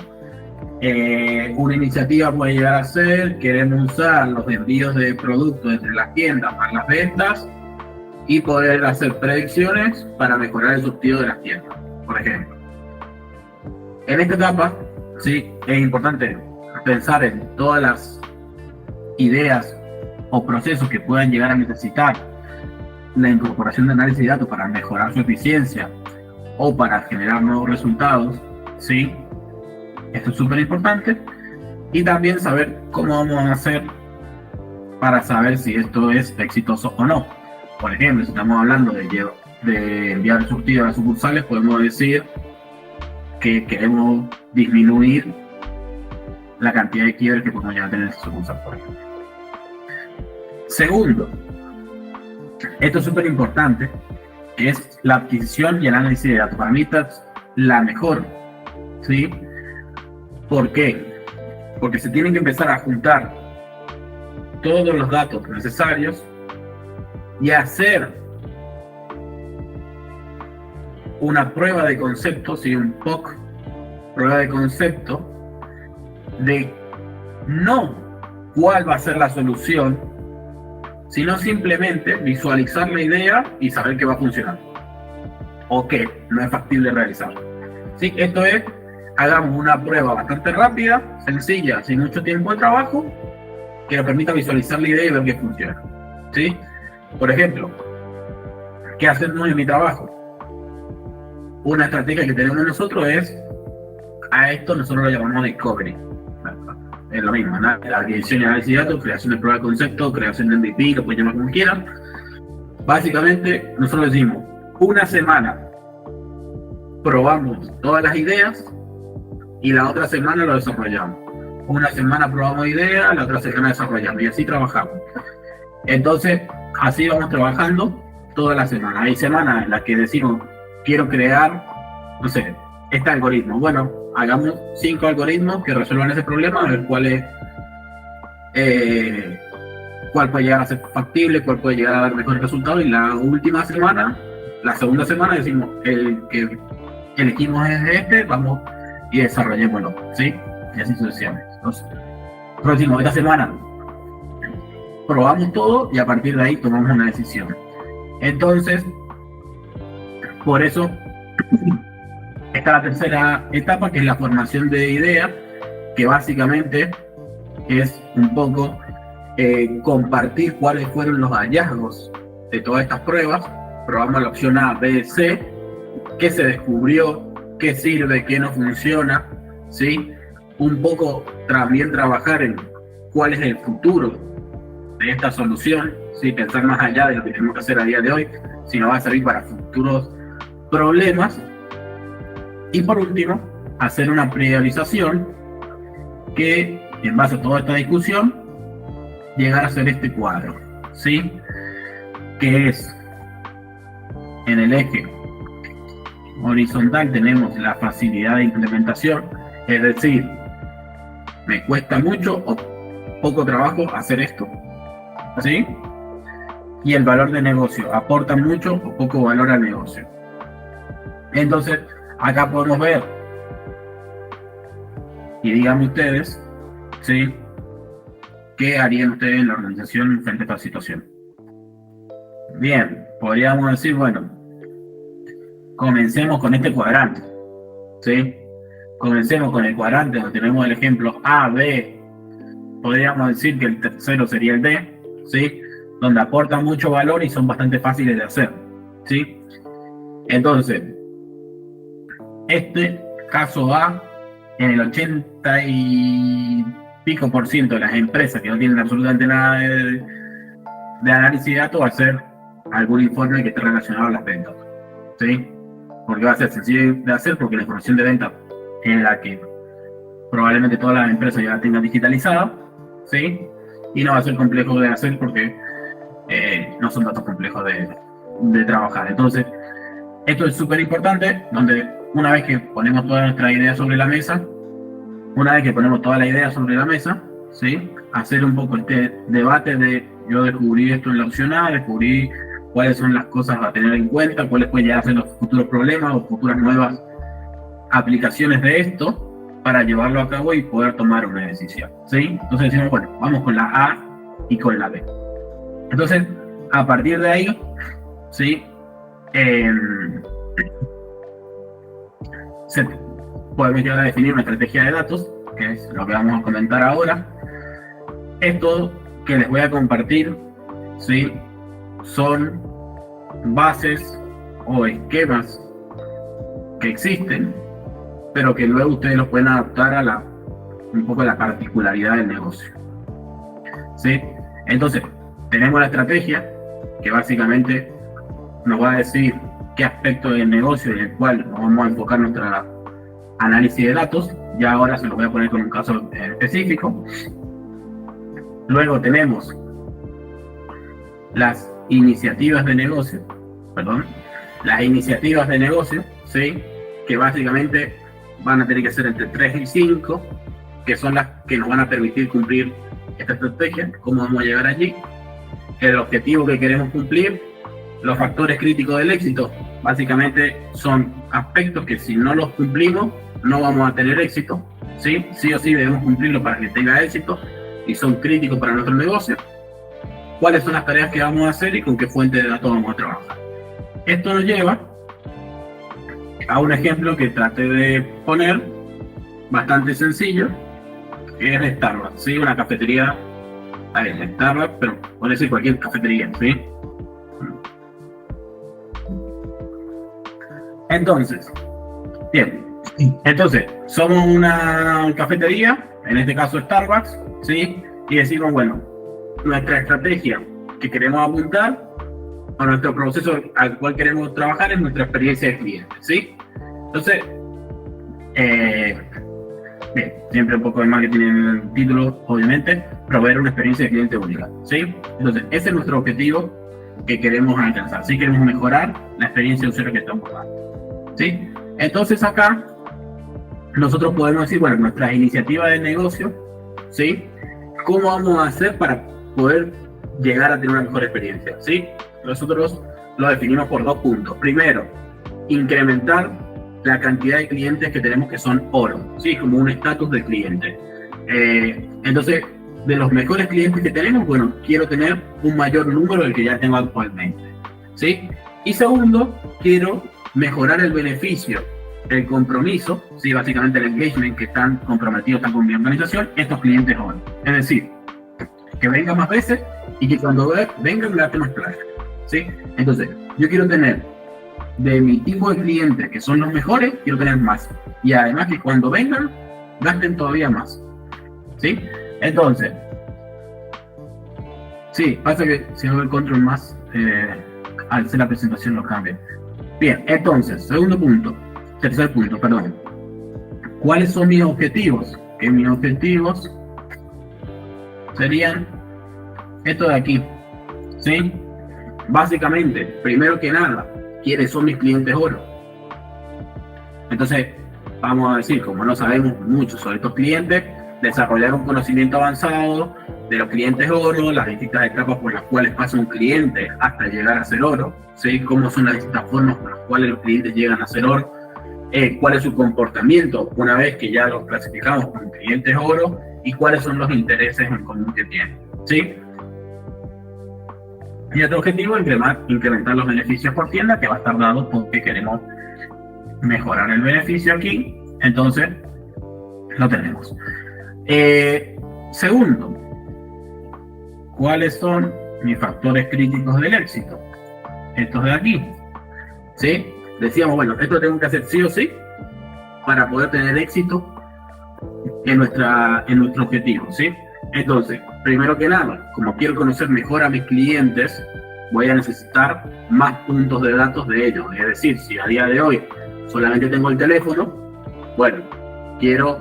una iniciativa puede llegar a ser, queremos usar los envíos de productos entre las tiendas para las ventas y poder hacer predicciones para mejorar el surtido de las tiendas, por ejemplo. En esta etapa, sí, es importante pensar en todas las ideas o procesos que puedan llegar a necesitar la incorporación de análisis de datos para mejorar su eficiencia o para generar nuevos resultados, ¿sí? Esto es súper importante. Y también saber cómo vamos a hacer para saber si esto es exitoso o no. Por ejemplo, si estamos hablando de enviar el surtido a las sucursales, podemos decir que queremos disminuir la cantidad de quiebres que podemos llegar a tener en esa sucursal, por ejemplo. Segundo, esto es súper importante, es la adquisición y el análisis de datos. Para mí esta es la mejor, ¿sí? ¿Por qué? Porque se tienen que empezar a juntar todos los datos necesarios y hacer una prueba de concepto, ¿sí? Un POC, prueba de concepto, de no cuál va a ser la solución, sino simplemente visualizar la idea y saber que va a funcionar o que no es factible realizar. ¿Sí? Esto es, hagamos una prueba bastante rápida, sencilla, sin mucho tiempo de trabajo, que nos permita visualizar la idea y ver que funciona. ¿Sí? Por ejemplo, ¿qué hacemos en mi trabajo? Una estrategia que tenemos nosotros es, a esto nosotros lo llamamos discovery. Es lo mismo, ¿no? La adquisición y análisis de datos, creación de prueba de concepto, creación de MVP, lo pueden llamar como quieran. Básicamente, nosotros decimos, una semana probamos todas las ideas y la otra semana lo desarrollamos. Una semana probamos ideas, la otra semana desarrollamos y así trabajamos. Entonces, así vamos trabajando toda la semana. Hay semanas en las que decimos, quiero crear, no sé, este algoritmo. Bueno, hagamos 5 algoritmos que resuelvan ese problema, a ver cuál puede llegar a ser factible, cuál puede llegar a dar mejores resultados. Y la última semana, la segunda semana, decimos, el que elegimos es este, vamos y desarrollémoslo, ¿sí? Y así sucesivamente. Entonces, próximo, esta semana probamos todo y a partir de ahí tomamos una decisión. Entonces, por eso está la tercera etapa, que es la formación de ideas, que básicamente es un poco compartir cuáles fueron los hallazgos de todas estas pruebas. Probamos la opción A, B, C, qué se descubrió, qué sirve, qué no funciona, ¿sí? Un poco también trabajar en cuál es el futuro de esta solución, ¿sí? Pensar más allá de lo que tenemos que hacer a día de hoy, si nos va a servir para futuros problemas. Y por último, hacer una priorización que, en base a toda esta discusión, llegar a ser este cuadro, ¿sí? Que es, en el eje horizontal tenemos la facilidad de implementación, es decir, me cuesta mucho o poco trabajo hacer esto, ¿sí? Y el valor de negocio, aporta mucho o poco valor al negocio. Entonces, acá podemos ver y díganme ustedes, ¿sí? ¿Qué harían ustedes en la organización frente a esta situación? Bien, podríamos decir, bueno, comencemos con este cuadrante, ¿sí? Comencemos con el cuadrante donde tenemos el ejemplo A, B. Podríamos decir que el tercero sería el D, ¿sí? Donde aportan mucho valor y son bastante fáciles de hacer, ¿sí? Entonces, este caso A, en el 80 y pico por ciento de las empresas que no tienen absolutamente nada de análisis de datos, va a ser algún informe que esté relacionado a las ventas, ¿sí? Porque va a ser sencillo de hacer, porque la información de venta en la que probablemente todas las empresas ya la tengan digitalizada, ¿sí? Y no va a ser complejo de hacer porque no son datos complejos de trabajar. Entonces, esto es súper importante, donde una vez que ponemos toda nuestra idea sobre la mesa, ¿sí? Hacer un poco este debate de yo descubrí esto en la opción A, descubrí cuáles son las cosas a tener en cuenta, cuáles pueden llegar a ser los futuros problemas o futuras nuevas aplicaciones de esto para llevarlo a cabo y poder tomar una decisión, ¿sí? Entonces decimos, bueno, vamos con la A y con la B. Entonces, a partir de ahí, ¿sí? Podemos llegar a definir una estrategia de datos, que es lo que vamos a comentar ahora. Esto que les voy a compartir, ¿sí? Son bases o esquemas que existen, pero que luego ustedes los pueden adaptar a un poco la particularidad del negocio, ¿sí? Entonces, tenemos la estrategia, que básicamente nos va a decir qué aspecto del negocio en el cual nos vamos a enfocar nuestra análisis de datos. Ya ahora se los voy a poner con un caso específico. Luego tenemos las iniciativas de negocio, ¿sí? Que básicamente van a tener que ser entre 3 y 5, que son las que nos van a permitir cumplir esta estrategia. ¿Cómo vamos a llegar allí? El objetivo que queremos cumplir, los factores críticos del éxito, básicamente son aspectos que si no los cumplimos no vamos a tener éxito, ¿sí? Sí o sí debemos cumplirlo para que tenga éxito y son críticos para nuestro negocio. ¿Cuáles son las tareas que vamos a hacer y con qué fuente de datos vamos a trabajar? Esto nos lleva a un ejemplo que traté de poner, bastante sencillo, que es Starbucks, ¿sí? Una cafetería, Starbucks, pero puede ser cualquier cafetería, ¿sí? Entonces, somos una cafetería, en este caso Starbucks, ¿sí? Y decimos, bueno, nuestra estrategia que queremos apuntar a nuestro proceso al cual queremos trabajar es nuestra experiencia de cliente, ¿sí? Entonces, bien, siempre un poco de marketing en el título, obviamente, proveer una experiencia de cliente única, ¿sí? Entonces, ese es nuestro objetivo que queremos alcanzar, ¿sí? Queremos mejorar la experiencia de usuario que estamos dando, ¿sí? Entonces acá, nosotros podemos decir, bueno, nuestras iniciativas de negocio, ¿sí? ¿Cómo vamos a hacer para poder llegar a tener una mejor experiencia? ¿Sí? Nosotros lo definimos por 2 puntos. Primero, incrementar la cantidad de clientes que tenemos que son oro, ¿sí? Como un estatus de cliente. Entonces, de los mejores clientes que tenemos, bueno, quiero tener un mayor número del que ya tengo actualmente, ¿sí? Y segundo, quiero mejorar el beneficio, el compromiso, ¿sí? Básicamente el engagement que están comprometidos con mi organización, estos clientes oro. Es decir, que vengan más veces y que cuando vengan gasten más plata, ¿sí? Entonces, yo quiero tener de mi tipo de clientes que son los mejores, quiero tener más. Y además que cuando vengan, gasten todavía más, ¿sí? Entonces, sí, pasa que si hago el control más, al hacer la presentación lo cambia. Bien, entonces, tercer punto, perdón. ¿Cuáles son mis objetivos? Que mis objetivos serían esto de aquí, ¿sí? Básicamente, primero que nada, ¿quiénes son mis clientes oro? Entonces, vamos a decir, como no sabemos mucho sobre estos clientes, desarrollar un conocimiento avanzado de los clientes oro, las distintas etapas por las cuales pasa un cliente hasta llegar a ser oro, ¿sí? Cómo son las distintas formas por las cuales los clientes llegan a ser oro, cuál es su comportamiento una vez que ya los clasificamos como clientes oro y cuáles son los intereses en común que tienen, ¿sí? Y otro objetivo es incrementar los beneficios por tienda, que va a estar dado porque queremos mejorar el beneficio aquí. Entonces, lo tenemos. Segundo, ¿cuáles son mis factores críticos del éxito? Estos de aquí, ¿sí? Decíamos, bueno, esto tengo que hacer sí o sí para poder tener éxito en nuestro objetivo, ¿sí? Entonces, primero que nada, como quiero conocer mejor a mis clientes, voy a necesitar más puntos de datos de ellos. Es decir, si a día de hoy solamente tengo el teléfono, bueno, quiero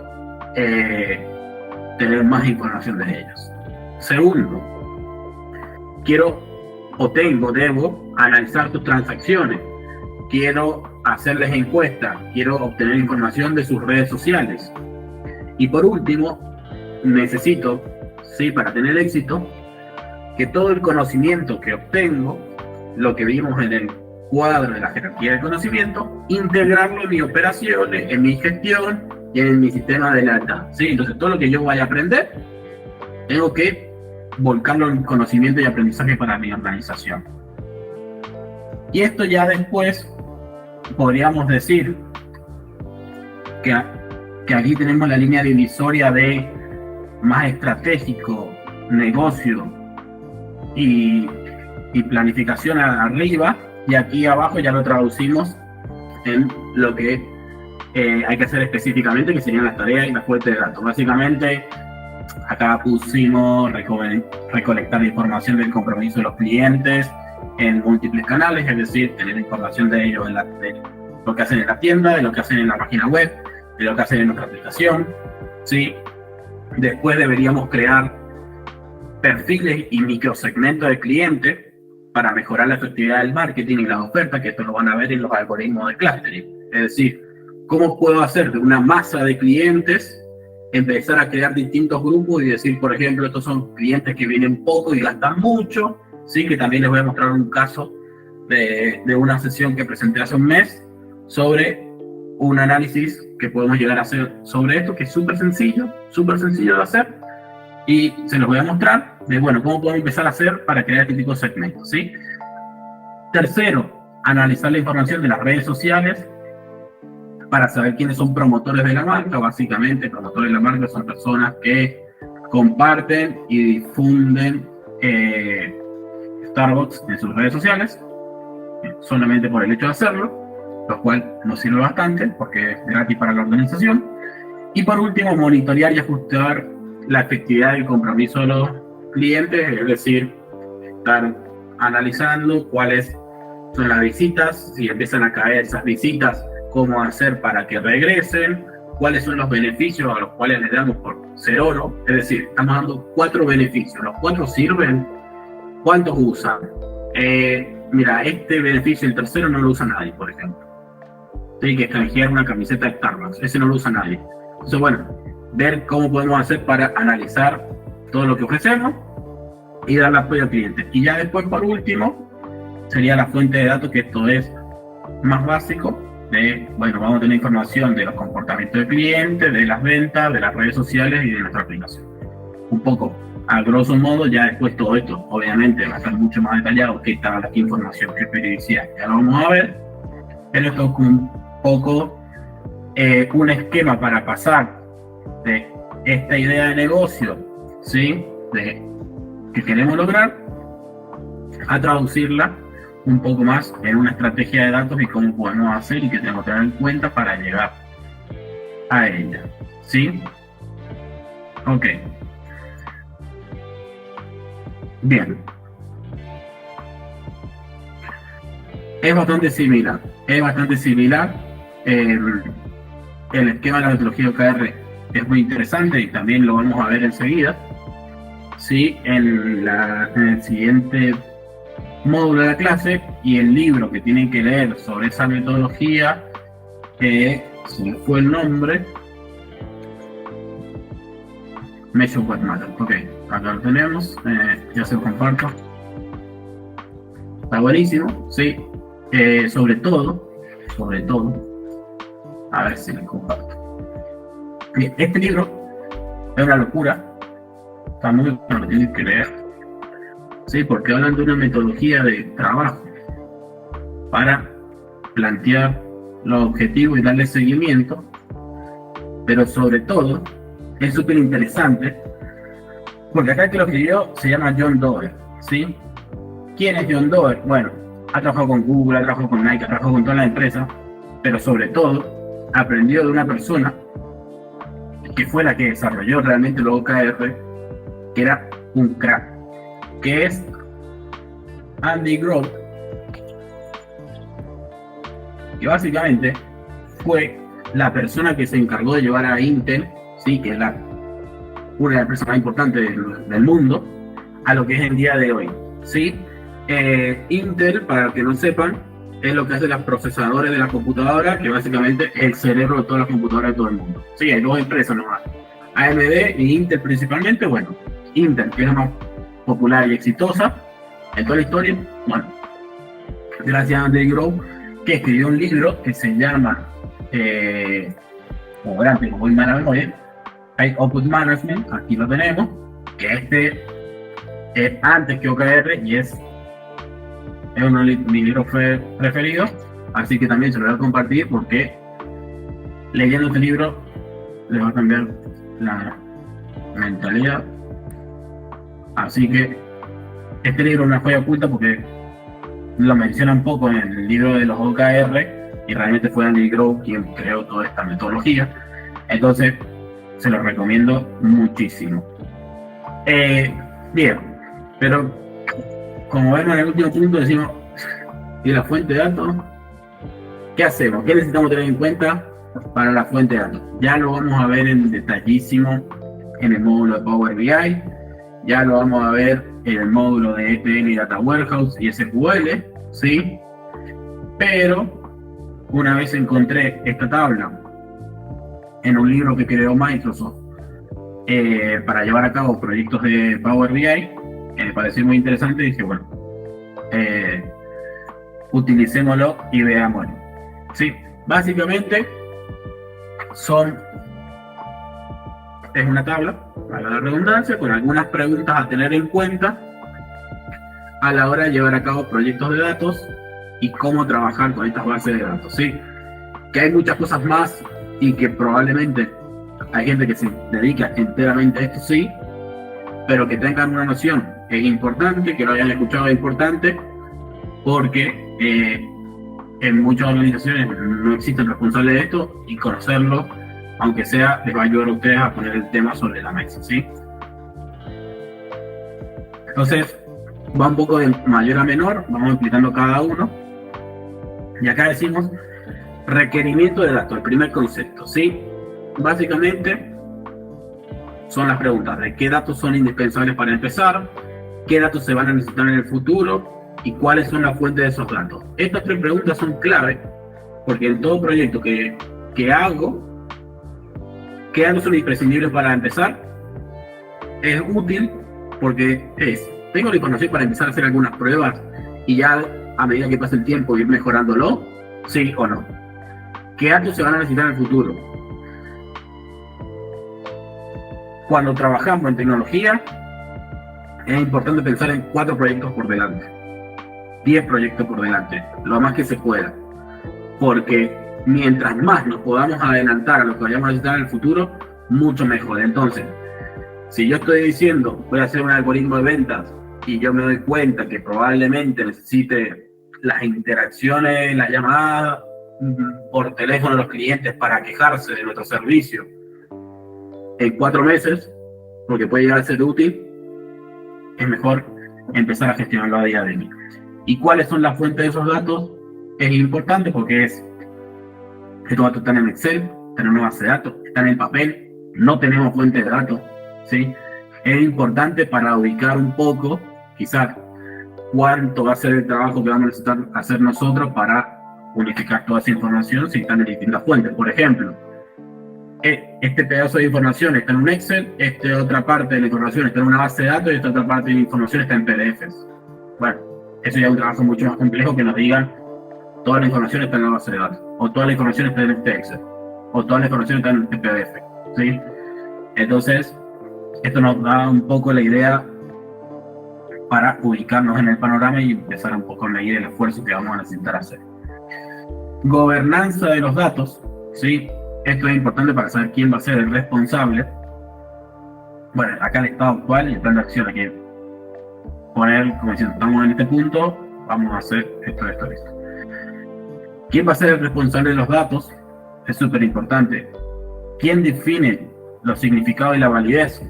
tener más información de ellos. Segundo, debo analizar sus transacciones. Quiero hacerles encuestas, quiero obtener información de sus redes sociales. Y por último, necesito, sí, para tener éxito, que todo el conocimiento que obtengo, lo que vimos en el cuadro de la jerarquía de conocimiento, integrarlo en mis operaciones, en mi gestión y en mi sistema de lealtad, ¿sí? Entonces todo lo que yo vaya a aprender, tengo que volcarlo en conocimiento y aprendizaje para mi organización. Y esto ya después podríamos decir que aquí tenemos la línea divisoria de más estratégico, negocio y planificación arriba, y aquí abajo ya lo traducimos en lo que hay que hacer específicamente, que serían las tareas y las fuentes de datos. Básicamente, acá pusimos recolectar información del compromiso de los clientes en múltiples canales, es decir, tener información de ellos de lo que hacen en la tienda, de lo que hacen en la página web, de lo que hacen en nuestra aplicación, ¿sí? Después deberíamos crear perfiles y microsegmentos de clientes para mejorar la efectividad del marketing y las ofertas, que esto lo van a ver en los algoritmos de clustering. Es decir, ¿cómo puedo hacer de una masa de clientes empezar a crear distintos grupos y decir, por ejemplo, estos son clientes que vienen poco y gastan mucho? Sí, que también les voy a mostrar un caso de una sesión que presenté hace un mes sobre un análisis que podemos llegar a hacer sobre esto, que es súper sencillo de hacer, y se los voy a mostrar de, bueno, cómo podemos empezar a hacer para crear este tipo de segmentos, ¿sí? Tercero, analizar la información de las redes sociales para saber quiénes son promotores de la marca. Básicamente, promotores de la marca son personas que comparten y difunden Starbucks en sus redes sociales, solamente por el hecho de hacerlo, lo cual nos sirve bastante porque es gratis para la organización. Y por último, monitorear y ajustar la efectividad del compromiso de los clientes, es decir, estar analizando cuáles son las visitas, si empiezan a caer esas visitas, cómo hacer para que regresen, cuáles son los beneficios a los cuales les damos por ser oro, es decir, estamos dando 4 beneficios, ¿los 4 sirven? ¿Cuántos usan? Mira, este beneficio, el tercero, no lo usa nadie, por ejemplo. Tiene que canjear una camiseta de Starbucks, ese no lo usa nadie. Entonces, bueno, ver cómo podemos hacer para analizar todo lo que ofrecemos y dar apoyo al cliente. Y ya después, por último, sería la fuente de datos, que esto es más básico, de, bueno, vamos a tener información de los comportamientos del cliente, de las ventas, de las redes sociales y de nuestra aplicación. Un poco, a grosso modo, ya después todo esto, obviamente, va a estar mucho más detallado, qué tal, qué información, qué periodicidad, ya lo vamos a ver, pero esto es un poco un esquema para pasar de esta idea de negocio, ¿sí?, que queremos lograr, a traducirla un poco más en una estrategia de datos y cómo podemos hacer y qué tenemos que tener en cuenta para llegar a ella, ¿sí? Ok. Bien. Es bastante similar. El esquema de la metodología OKR es muy interesante y también lo vamos a ver enseguida. Sí, en el siguiente módulo de la clase, y el libro que tienen que leer sobre esa metodología, que se me fue el nombre, Measure What Matters. Ok, acá lo tenemos, ya se lo comparto. Está buenísimo, sí. Sobre todo, A ver si les comparto. Bien, este libro es una locura. Está muy bueno, lo tienen que leer. Sí, porque hablan de una metodología de trabajo para plantear los objetivos y darle seguimiento, pero sobre todo es súper interesante porque acá el que lo escribió se llama John Doerr, ¿sí? ¿Quién es John Doerr? Bueno, ha trabajado con Google, ha trabajado con Nike, ha trabajado con todas las empresas, pero sobre todo aprendió de una persona que fue la que desarrolló realmente los OKR, que era un crack, que es Andy Grove, que básicamente fue la persona que se encargó de llevar a Intel, sí, que es una de las empresas más importantes del mundo, a lo que es el día de hoy, ¿sí? Intel, para los que no sepan, es lo que hace los procesadores de la computadora, que básicamente es el cerebro de todas las computadoras de todo el mundo. Sí, hay dos empresas nomás, AMD y Intel principalmente. Bueno, Intel, que es la más popular y exitosa en toda la historia, bueno, gracias a Andy Grove, que escribió un libro que se llama, como verán, tengo muy mala memoria, Output Management, aquí lo tenemos, que es antes que OKR y es uno de mis libros preferidos, así que también se lo voy a compartir porque leyendo este libro les va a cambiar la mentalidad. Así que este libro es una joya oculta porque lo mencionan poco en el libro de los OKR y realmente fue Andy Grove quien creó toda esta metodología. Entonces se lo recomiendo muchísimo. Bien, pero como vemos en el último punto decimos, ¿y la fuente de datos? ¿Qué hacemos? ¿Qué necesitamos tener en cuenta para la fuente de datos? Ya lo vamos a ver en detallísimo en el módulo de Power BI, ya lo vamos a ver en el módulo de ETL y Data Warehouse y SQL, ¿sí? Pero una vez encontré esta tabla en un libro que creó Microsoft para llevar a cabo proyectos de Power BI, me pareció muy interesante y dije, bueno, utilicémoslo y veámoslo. Sí, básicamente es una tabla, para la redundancia, con algunas preguntas a tener en cuenta a la hora de llevar a cabo proyectos de datos y cómo trabajar con estas bases de datos. Sí, que hay muchas cosas más y que probablemente hay gente que se dedica enteramente a esto, sí, pero que tengan una noción es importante, que lo hayan escuchado es importante, porque en muchas organizaciones no existen responsables de esto y conocerlo, aunque sea, les va a ayudar a ustedes a poner el tema sobre la mesa, ¿sí? Entonces, va un poco de mayor a menor, vamos explicando cada uno. Y acá decimos requerimiento de datos, el primer concepto, ¿sí? Básicamente son las preguntas de qué datos son indispensables para empezar, qué datos se van a necesitar en el futuro y cuáles son las fuentes de esos datos. Estas tres preguntas son clave porque en todo proyecto que hago, ¿qué datos son imprescindibles para empezar? Es útil porque tengo la información para empezar a hacer algunas pruebas y ya a medida que pase el tiempo ir mejorándolo, sí o no. ¿Qué datos se van a necesitar en el futuro? Cuando trabajamos en tecnología, es importante pensar en 4 proyectos por delante, 10 proyectos por delante, lo más que se pueda, porque mientras más nos podamos adelantar a lo que vayamos a necesitar en el futuro, mucho mejor. Entonces, si yo estoy diciendo voy a hacer un algoritmo de ventas y yo me doy cuenta que probablemente necesite las interacciones, las llamadas por teléfono a los clientes para quejarse de nuestro servicio en 4 meses, porque puede llegar a ser útil, es mejor empezar a gestionarlo a día de hoy. ¿Y cuáles son las fuentes de esos datos? Es importante porque estos datos están en Excel, están en una base de datos, están en papel, no tenemos fuentes de datos, ¿sí? Es importante para ubicar un poco, quizás, cuánto va a ser el trabajo que vamos a necesitar hacer nosotros para unificar toda esa información si están en distintas fuentes. Por ejemplo, este pedazo de información está en un Excel, esta otra parte de la información está en una base de datos y esta otra parte de la información está en PDFs. Bueno, eso ya es un trabajo mucho más complejo que nos digan toda la información está en la base de datos o toda la información está en este Excel. o toda la información está en este PDF, ¿sí? Entonces, esto nos da un poco la idea para ubicarnos en el panorama y empezar un poco a medir el esfuerzo que vamos a necesitar hacer. Gobernanza de los datos, ¿sí? Esto es importante para saber quién va a ser el responsable. Bueno, acá el estado actual y el plan de acción, hay que poner, como diciendo, estamos en este punto, vamos a hacer esto. ¿Quién va a ser el responsable de los datos? Es súper importante. ¿Quién define los significados y la validez?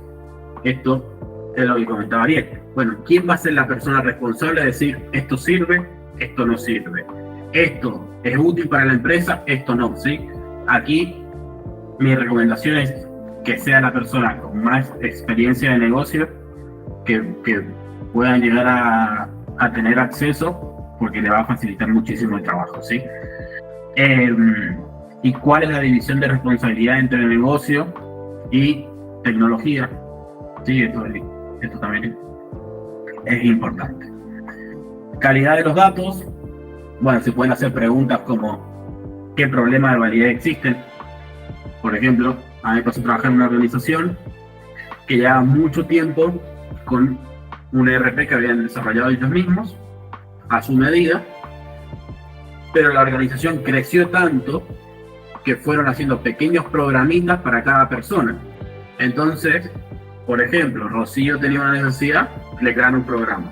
Esto es lo que comentaba Ariel. Bueno, ¿quién va a ser la persona responsable de decir esto sirve, esto no sirve? Esto es útil para la empresa, esto no, ¿sí? Aquí mi recomendación es que sea la persona con más experiencia de negocio que puedan llegar a tener acceso, porque le va a facilitar muchísimo el trabajo, ¿sí? ¿Y cuál es la división de responsabilidad entre el negocio y tecnología? Sí, esto también es importante. Calidad de los datos. Bueno, se pueden hacer preguntas como ¿qué problemas de validez existen? Por ejemplo, a mí me pasó a trabajar en una organización que lleva mucho tiempo con un ERP que habían desarrollado ellos mismos a su medida, pero la organización creció tanto que fueron haciendo pequeños programitas para cada persona. Entonces, por ejemplo, Rocío tenía una necesidad, le crearon un programa.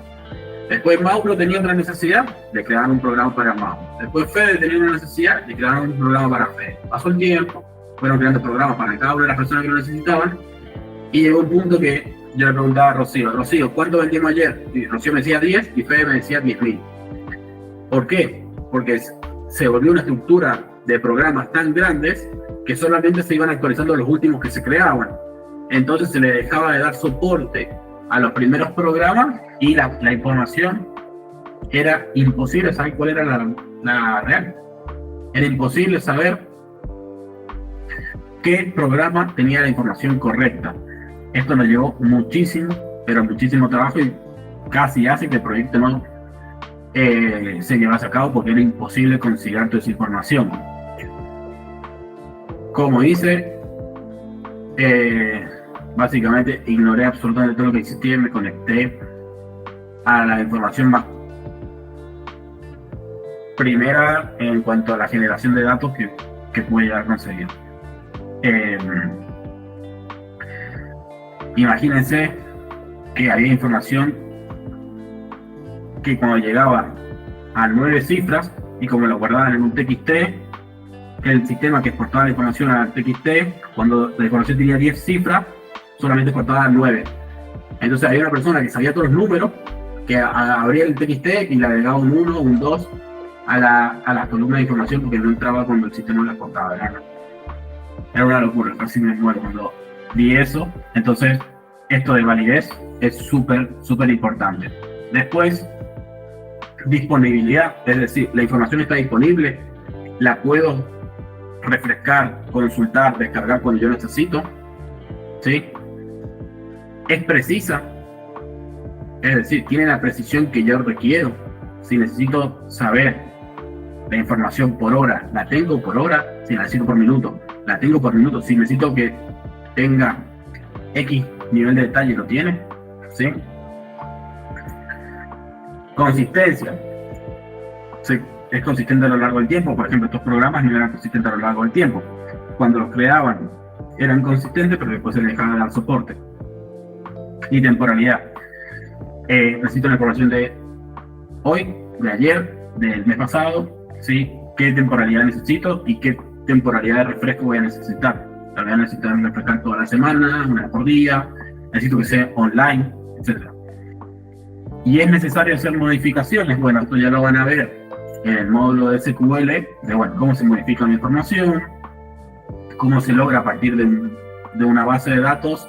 Después Mauro tenía otra necesidad, le crearon un programa para Mauro. Después Fede tenía una necesidad, le crearon un programa para Fede. Pasó el tiempo, fueron creando programas para cada una de las personas que lo necesitaban, y llegó un punto que yo le preguntaba a Rocío, ¿cuánto vendimos ayer? Y Rocío me decía 10 y Fede me decía 10.000. ¿Por qué? Porque se volvió una estructura de programas tan grandes que solamente se iban actualizando los últimos que se creaban. Entonces se le dejaba de dar soporte a los primeros programas y la información era imposible saber cuál era la real. Era imposible saber qué programa tenía la información correcta. Esto nos llevó muchísimo, pero muchísimo trabajo, y casi hace que el proyecto no se llevase a cabo porque era imposible conseguir toda esa información. Como dice, básicamente ignoré absolutamente todo lo que existía y me conecté a la información más primera en cuanto a la generación de datos que puede llegar a conseguir. Imagínense que había información que cuando llegaba a 9 cifras y como lo guardaban en un TXT, el sistema que exportaba la información al TXT, cuando la información tenía 10 cifras, solamente exportaba 9. Entonces había una persona que sabía todos los números, que abría el TXT y le agregaba un 1, un 2 a la columna de información porque no entraba cuando el sistema la exportaba. Era una locura, casi me muero cuando vi eso. Entonces, esto de validez es súper importante. Después, disponibilidad, es decir, la información está disponible, la puedo refrescar, consultar, descargar cuando yo necesito, ¿sí? Es precisa, es decir, tiene la precisión que yo requiero. Si necesito saber la información por hora, la tengo por hora. Si la necesito por minuto, la tengo por minuto. Si necesito que tenga X nivel de detalle, lo tiene, ¿sí? Consistencia. Sí, es consistente a lo largo del tiempo. Por ejemplo, estos programas no eran consistentes a lo largo del tiempo. Cuando los creaban eran consistentes, pero después se les dejaba de dar soporte. Y temporalidad. Necesito la información de hoy, de ayer, del mes pasado, ¿sí? ¿Qué temporalidad necesito y qué temporalidad de refresco voy a necesitar? Tal vez necesito refrescar toda la semana, una vez por día, necesito que sea online, etc. Y es necesario hacer modificaciones. Bueno, esto ya lo van a ver en el módulo de SQL, de bueno, cómo se modifica la información, cómo se logra a partir de una base de datos,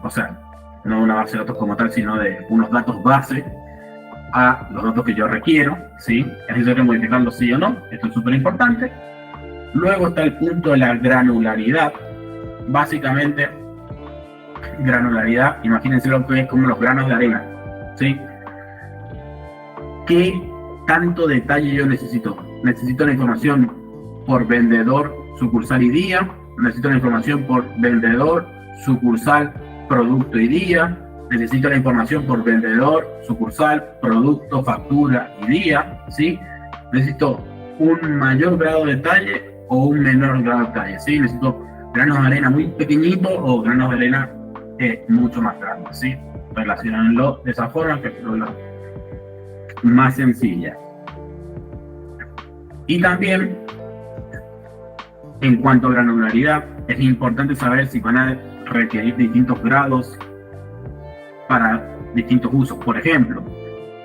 o sea, no una base de datos como tal, sino de unos datos base a los datos que yo requiero, ¿sí? Es necesario modificarlos sí o no, esto es súper importante. Luego está el punto de la granularidad. Básicamente, granularidad, imagínense lo que es como los granos de arena, ¿sí? ¿Qué tanto detalle yo necesito? Necesito la información por vendedor sucursal y día. Necesito la información por vendedor, sucursal, producto y día. Necesito la información por vendedor, sucursal, producto, factura y día, ¿sí? Necesito un mayor grado de detalle o un menor grado de detalle, ¿sí? Necesito granos de arena muy pequeñitos o granos de arena mucho más grandes, ¿sí? Relacionarlo de esa forma, que es la más sencilla. Y también, en cuanto a granularidad, es importante saber si van a requerir distintos grados para distintos usos. Por ejemplo,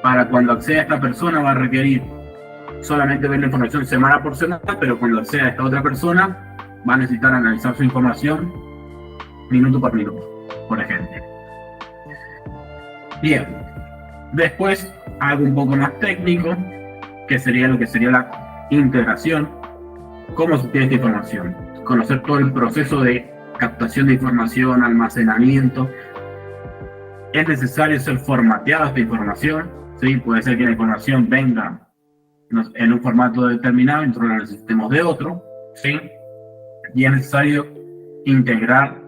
para cuando acceda esta persona va a requerir solamente ver la información semana por semana, pero cuando acceda esta otra persona va a necesitar analizar su información minuto por minuto, por ejemplo. Bien, después algo un poco más técnico, que sería lo que sería la integración. ¿Cómo se obtiene esta información? Conocer todo el proceso de captación de información, almacenamiento. Es necesario ser formateada esta información, ¿sí? Puede ser que la información venga en un formato determinado y nosotros la necesitemos de otro, ¿sí? Y es necesario integrar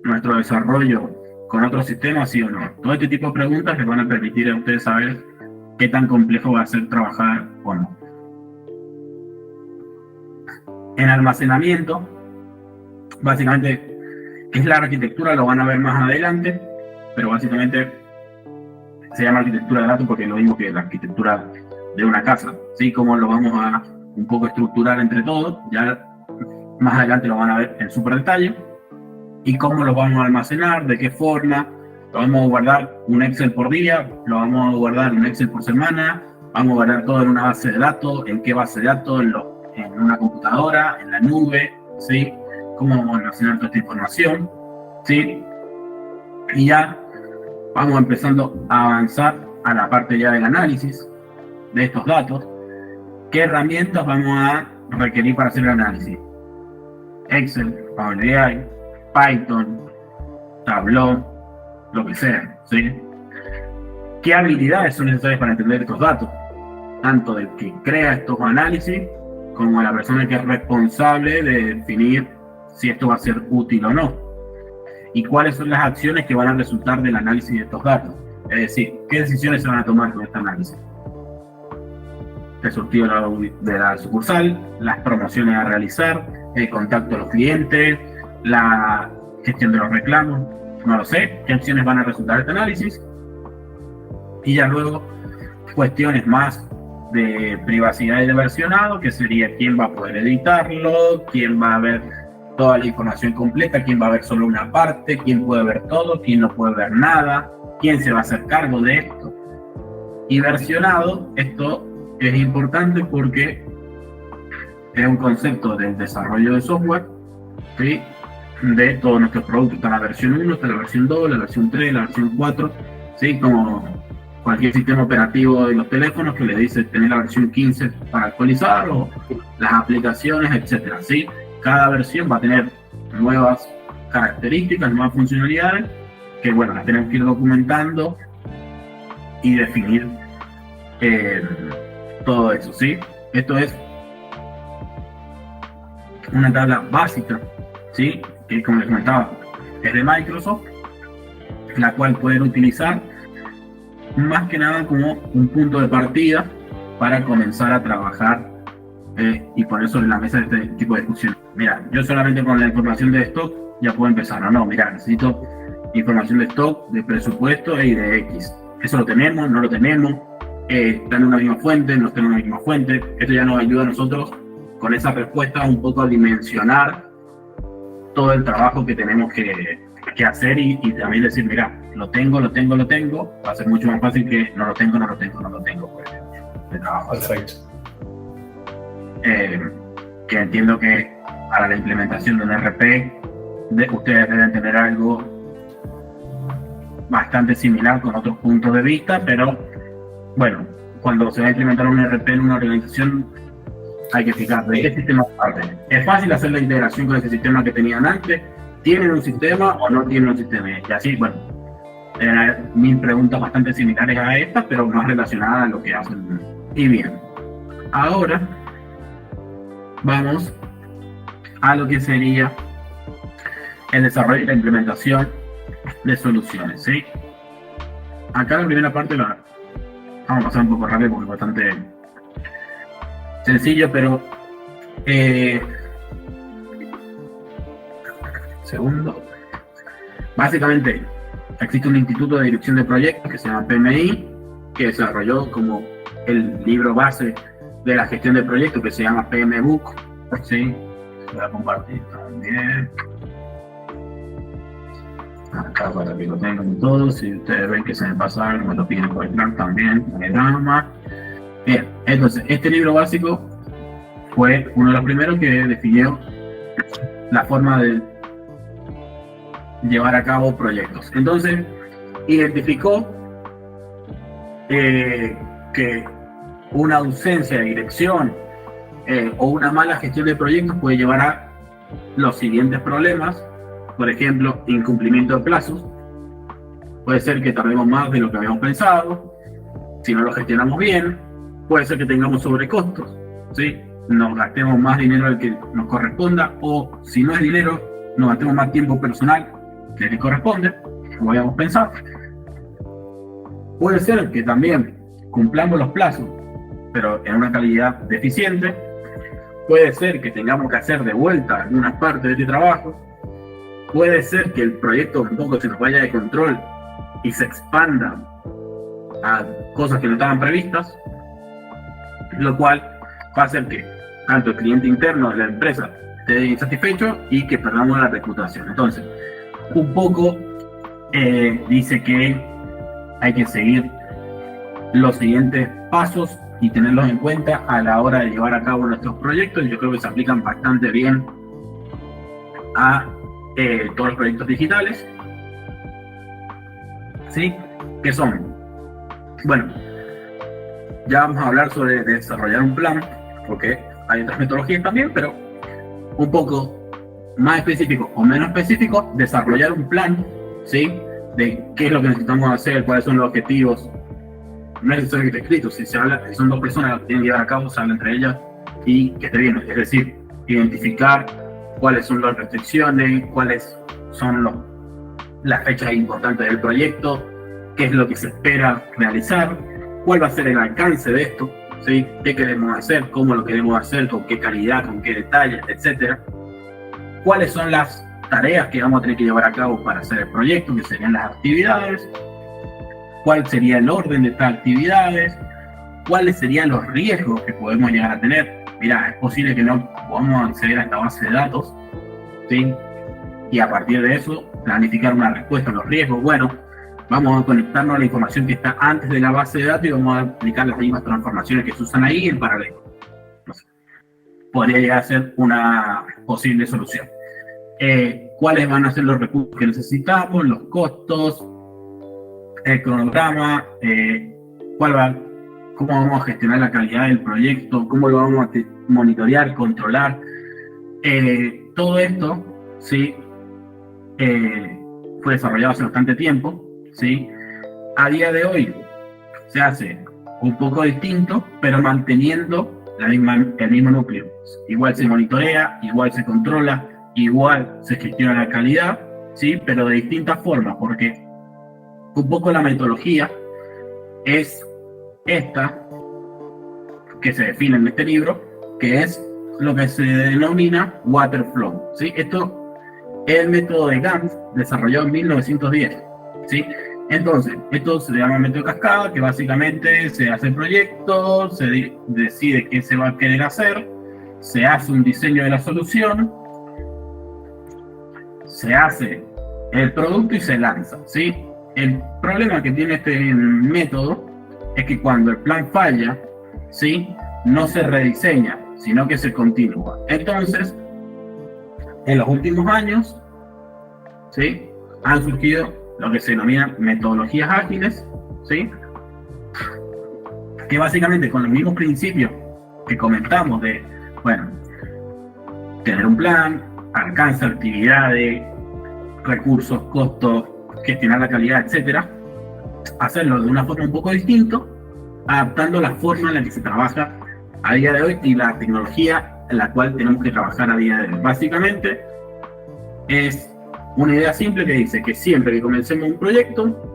nuestro desarrollo con otros sistemas, ¿sí o no? Todo este tipo de preguntas les van a permitir a ustedes saber qué tan complejo va a ser trabajar o no. En almacenamiento, básicamente, ¿qué es la arquitectura? Lo van a ver más adelante, pero básicamente se llama arquitectura de datos porque es lo mismo que la arquitectura de una casa, ¿sí? Cómo lo vamos a un poco estructurar entre todos, ya más adelante lo van a ver en súper detalle, y cómo lo vamos a almacenar, de qué forma, lo vamos a guardar un Excel por día, lo vamos a guardar un Excel por semana, vamos a guardar todo en una base de datos, en qué base de datos, en una computadora, en la nube, ¿sí? Cómo vamos a almacenar toda esta información, ¿sí? Y ya vamos empezando a avanzar a la parte ya del análisis de estos datos. ¿Qué herramientas vamos a requerir para hacer el análisis? Excel, Power BI, Python, Tableau, lo que sea, ¿sí? ¿Qué habilidades son necesarias para entender estos datos? Tanto del que crea estos análisis como la persona que es responsable de definir si esto va a ser útil o no. Y cuáles son las acciones que van a resultar del análisis de estos datos. Es decir, qué decisiones se van a tomar con este análisis. El surtido de la sucursal, las promociones a realizar, el contacto a los clientes, la gestión de los reclamos, no lo sé, qué acciones van a resultar de este análisis. Y ya luego, cuestiones más de privacidad y de versionado, que sería quién va a poder editarlo, quién va a ver toda la información completa, quién va a ver solo una parte, quién puede ver todo, quién no puede ver nada, quién se va a hacer cargo de esto. Y versionado, esto es importante porque es un concepto del desarrollo de software, ¿sí? De todos nuestros productos. Está la versión 1, está la versión 2, la versión 3, la versión 4, ¿sí? Como cualquier sistema operativo de los teléfonos que le dice tener la versión 15 para actualizar, o las aplicaciones, etcétera, ¿sí? Cada versión va a tener nuevas características, nuevas funcionalidades, que bueno, las tenemos que ir documentando y definir todo eso, ¿sí? Esto es una tabla básica, ¿sí? Que como les comentaba, es de Microsoft, la cual pueden utilizar más que nada como un punto de partida para comenzar a trabajar y poner sobre la mesa este tipo de discusión. Mira, yo solamente con la información de stock ya puedo empezar, no, mira, necesito información de stock, de presupuesto y de X. Eso lo tenemos, no lo tenemos, está en una misma fuente, no está en una misma fuente. Esto ya nos ayuda a nosotros con esa respuesta un poco a dimensionar todo el trabajo que tenemos que hacer y también decir, mira, lo tengo, va a ser mucho más fácil que no lo tengo, por ejemplo, de trabajo. Perfecto. Que entiendo que para la implementación de un RP ustedes deben tener algo bastante similar con otros puntos de vista, pero bueno, cuando se va a implementar un RP en una organización hay que fijar de qué sistema parte. ¿Es fácil hacer la integración con ese sistema que tenían antes? ¿Tienen un sistema o no tienen un sistema? Y así, bueno, 1000 preguntas bastante similares a estas, pero más relacionadas a lo que hacen. Y bien, ahora vamos a lo que sería el desarrollo y la implementación de soluciones, ¿sí? Acá la primera parte vamos a pasar un poco rápido porque es bastante sencillo, pero segundo. Básicamente, existe un instituto de dirección de proyectos que se llama PMI, que desarrolló como el libro base de la gestión de proyectos, que se llama PMBOK, ¿sí? Voy a compartir también acá para que lo tengan todos. Si ustedes ven que se me pasa algo, me lo piden por el plan también, no hay drama. Bien, entonces, este libro básico fue uno de los primeros que definió la forma de llevar a cabo proyectos. Entonces, identificó que una ausencia de dirección o una mala gestión de proyectos puede llevar a los siguientes problemas. Por ejemplo, incumplimiento de plazos. Puede ser que tardemos más de lo que habíamos pensado. Si no lo gestionamos bien, puede ser que tengamos sobrecostos, ¿sí? Nos gastemos más dinero del que nos corresponda, o si no es dinero, nos gastemos más tiempo personal del que corresponde, como habíamos pensado. Puede ser que también cumplamos los plazos, pero en una calidad deficiente. Puede ser que tengamos que hacer de vuelta algunas partes de este trabajo. Puede ser que el proyecto un poco se nos vaya de control y se expanda a cosas que no estaban previstas, lo cual va a hacer que tanto el cliente interno de la empresa esté insatisfecho y que perdamos la reputación. Entonces, un poco dice que hay que seguir los siguientes pasos y tenerlos en cuenta a la hora de llevar a cabo nuestros proyectos, y yo creo que se aplican bastante bien a todos los proyectos digitales, ¿sí? ¿Qué son? Bueno, ya vamos a hablar sobre desarrollar un plan, porque hay otras metodologías también, pero un poco más específico o menos específico, desarrollar un plan, ¿sí? De qué es lo que necesitamos hacer, cuáles son los objetivos. No es necesario que esté escrito, si son dos personas que tienen que llevar a cabo, se habla entre ellas y que esté bien, es decir, identificar cuáles son las restricciones, cuáles son las fechas importantes del proyecto, qué es lo que se espera realizar, cuál va a ser el alcance de esto, ¿sí? Qué queremos hacer, cómo lo queremos hacer, con qué calidad, con qué detalles, etcétera. Cuáles son las tareas que vamos a tener que llevar a cabo para hacer el proyecto, que serían las actividades, cuál sería el orden de estas actividades, cuáles serían los riesgos que podemos llegar a tener. Mira, es posible que no podamos acceder a esta base de datos, ¿sí? Y a partir de eso, planificar una respuesta a los riesgos. Bueno, vamos a conectarnos a la información que está antes de la base de datos y vamos a aplicar las mismas transformaciones que se usan ahí en paralelo. Entonces, podría llegar a ser una posible solución. ¿Cuáles van a ser los recursos que necesitamos, los costos, el cronograma, cómo vamos a gestionar la calidad del proyecto, cómo lo vamos a monitorear, controlar? Todo esto, ¿sí? Fue desarrollado hace bastante tiempo, ¿sí? A día de hoy se hace un poco distinto, pero manteniendo el mismo núcleo. Igual se monitorea, igual se controla, igual se gestiona la calidad, ¿sí? Pero de distintas formas, porque un poco la metodología es esta que se define en este libro, que es lo que se denomina Waterflow, ¿sí? Esto es el método de Gantt, desarrollado en 1910, ¿sí? Entonces, esto se llama método cascada, que básicamente se hace el proyecto, se decide qué se va a querer hacer, se hace un diseño de la solución, se hace el producto y se lanza, ¿sí? El problema que tiene este método es que cuando el plan falla, ¿sí? No se rediseña, sino que se continúa. Entonces, en los últimos años, ¿sí? Han surgido lo que se denominan metodologías ágiles, ¿sí? Que básicamente con los mismos principios que comentamos de, bueno, tener un plan, alcance, actividades, recursos, costos, gestionar la calidad, etcétera, hacerlo de una forma un poco distinta, adaptando la forma en la que se trabaja a día de hoy y la tecnología en la cual tenemos que trabajar a día de hoy. Básicamente es una idea simple que dice que siempre que comencemos un proyecto,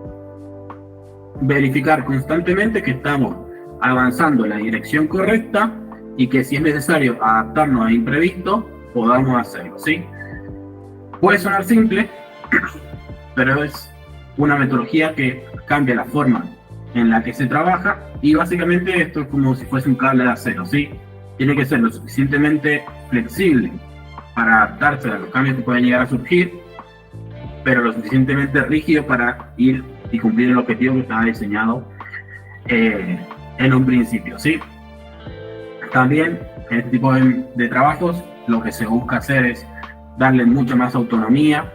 verificar constantemente que estamos avanzando en la dirección correcta y que si es necesario adaptarnos a imprevistos, podamos hacerlo, ¿sí? Puede sonar simple, pero es una metodología que cambia la forma en la que se trabaja y básicamente esto es como si fuese un cable de acero, ¿sí? Tiene que ser lo suficientemente flexible para adaptarse a los cambios que pueden llegar a surgir, pero lo suficientemente rígido para ir y cumplir el objetivo que estaba diseñado en un principio, ¿sí? También en este tipo de trabajos lo que se busca hacer es darle mucha más autonomía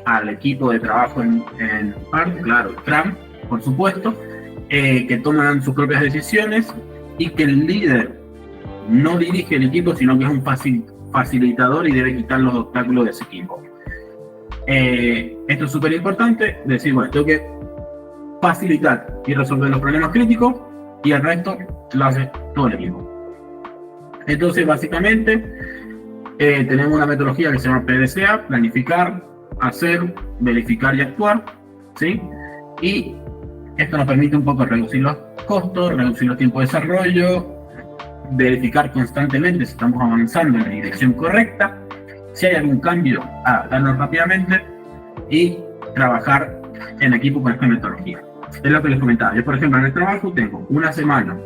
al equipo de trabajo en parte, claro, Scrum, por supuesto, que toman sus propias decisiones y que el líder no dirige el equipo, sino que es un facilitador y debe quitar los obstáculos de ese equipo. Esto es súper importante, decir, bueno, tengo que facilitar y resolver los problemas críticos y el resto lo hace todo el equipo. Entonces, básicamente, tenemos una metodología que se llama PDCA, planificar, hacer, verificar y actuar, ¿sí? Y esto nos permite un poco reducir los costos, reducir los tiempos de desarrollo, verificar constantemente si estamos avanzando en la dirección correcta, si hay algún cambio, adaptarnos rápidamente y trabajar en equipo con esta metodología. Es lo que les comentaba. Yo, por ejemplo, en el trabajo tengo una semana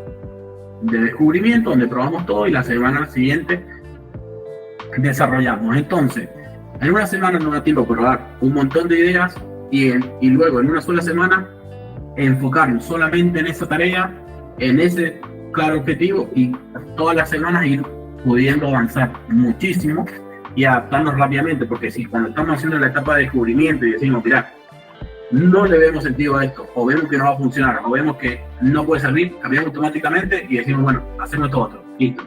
de descubrimiento donde probamos todo y la semana siguiente desarrollamos. Entonces, en una semana nos da tiempo probar un montón de ideas y luego en una sola semana enfocarnos solamente en esa tarea, en ese claro objetivo y todas las semanas ir pudiendo avanzar muchísimo y adaptarnos rápidamente, porque si cuando estamos haciendo la etapa de descubrimiento y decimos, mira, no le vemos sentido a esto, o vemos que no va a funcionar, o vemos que no puede servir, cambiamos automáticamente y decimos, bueno, hacemos todo otro, listo.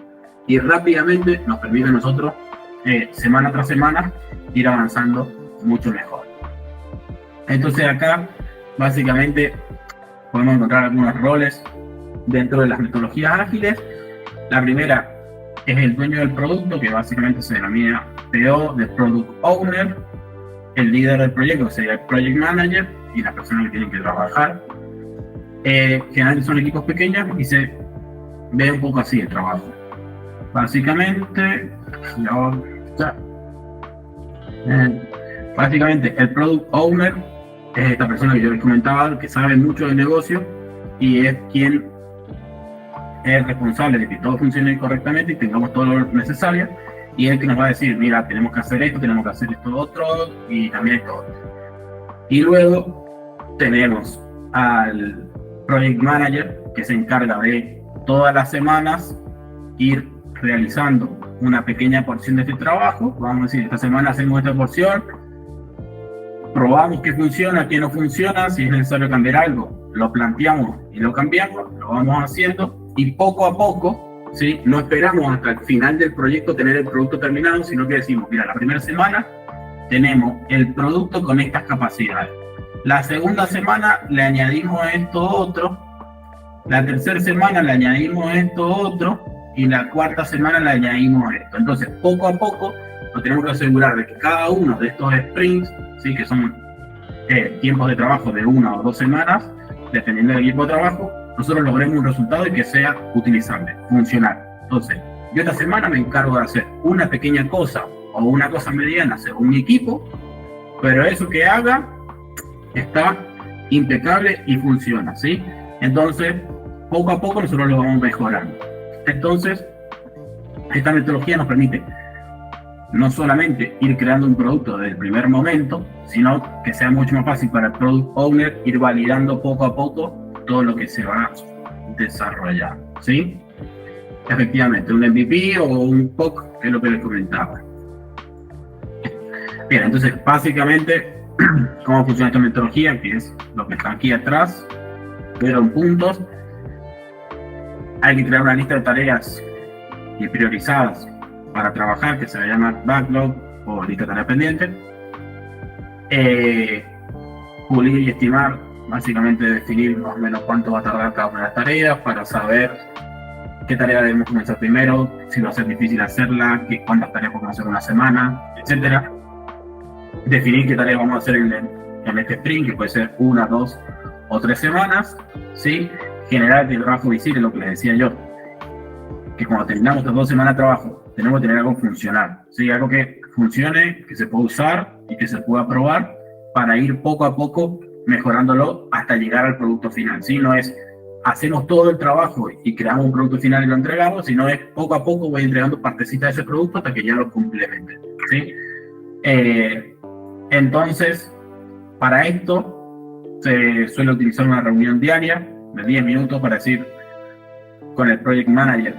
Y rápidamente nos permite a nosotros, semana tras semana, ir avanzando mucho mejor. Entonces acá, básicamente, podemos encontrar algunos roles dentro de las metodologías ágiles. La primera es el dueño del producto, que básicamente se denomina PO, de Product Owner. El líder del proyecto sería el Project Manager y las personas que tienen que trabajar. Generalmente son equipos pequeños y se ve un poco así el trabajo. Básicamente, el Product Owner es esta persona que yo les comentaba, que sabe mucho de negocio y es quien es responsable de que todo funcione correctmente y tengamos todo lo necesario, y es el que nos va a decir, mira, tenemos que hacer esto, tenemos que hacer esto otro, y también esto otro. Y luego tenemos al Project Manager, que se encarga de todas las semanas ir realizando una pequeña porción de este trabajo. Vamos a decir, esta semana hacemos esta porción, probamos qué funciona, qué no funciona, si es necesario cambiar algo, lo planteamos y lo cambiamos, lo vamos haciendo, y poco a poco, ¿sí? No esperamos hasta el final del proyecto tener el producto terminado, sino que decimos, mira, la primera semana tenemos el producto con estas capacidades, la segunda semana le añadimos esto otro, la tercera semana le añadimos esto otro, y la cuarta semana le añadimos esto. Entonces, poco a poco, nos tenemos que asegurar de que cada uno de estos sprints, ¿sí? Que son tiempos de trabajo de 1 o 2 semanas, dependiendo del equipo de trabajo, nosotros logremos un resultado y que sea utilizable, funcional. Entonces, yo esta semana me encargo de hacer una pequeña cosa o una cosa mediana según mi equipo, pero eso que haga está impecable y funciona, ¿sí? Entonces, poco a poco nosotros lo vamos mejorando. Entonces, esta metodología nos permite no solamente ir creando un producto desde el primer momento, sino que sea mucho más fácil para el Product Owner ir validando poco a poco todo lo que se va a desarrollar, ¿sí? Efectivamente, un MVP o un POC, que es lo que les comentaba. Bien, entonces, básicamente, ¿cómo funciona esta metodología? Que es lo que está aquí atrás, pero en puntos. Hay que crear una lista de tareas y priorizadas para trabajar, que se va a llamar backlog o lista de tareas pendientes. Pulir y estimar, básicamente definir más o menos cuánto va a tardar cada una de las tareas para saber qué tarea debemos comenzar primero, si va a ser difícil hacerla, cuántas tareas podemos hacer en una semana, etcétera. Definir qué tareas vamos a hacer en este sprint, que puede ser 1, 2 o 3 semanas, ¿sí? Generar el trabajo visible, lo que les decía yo, que cuando terminamos estas 2 semanas de trabajo, tenemos que tener algo funcional, ¿sí? Algo que funcione, que se pueda usar y que se pueda probar para ir poco a poco mejorándolo hasta llegar al producto final, ¿sí? No es hacemos todo el trabajo y creamos un producto final y lo entregamos, sino es poco a poco voy entregando partecitas de ese producto hasta que ya lo complemente, ¿sí? Entonces, para esto se suele utilizar una reunión diaria de 10 minutos para decir con el Project Manager,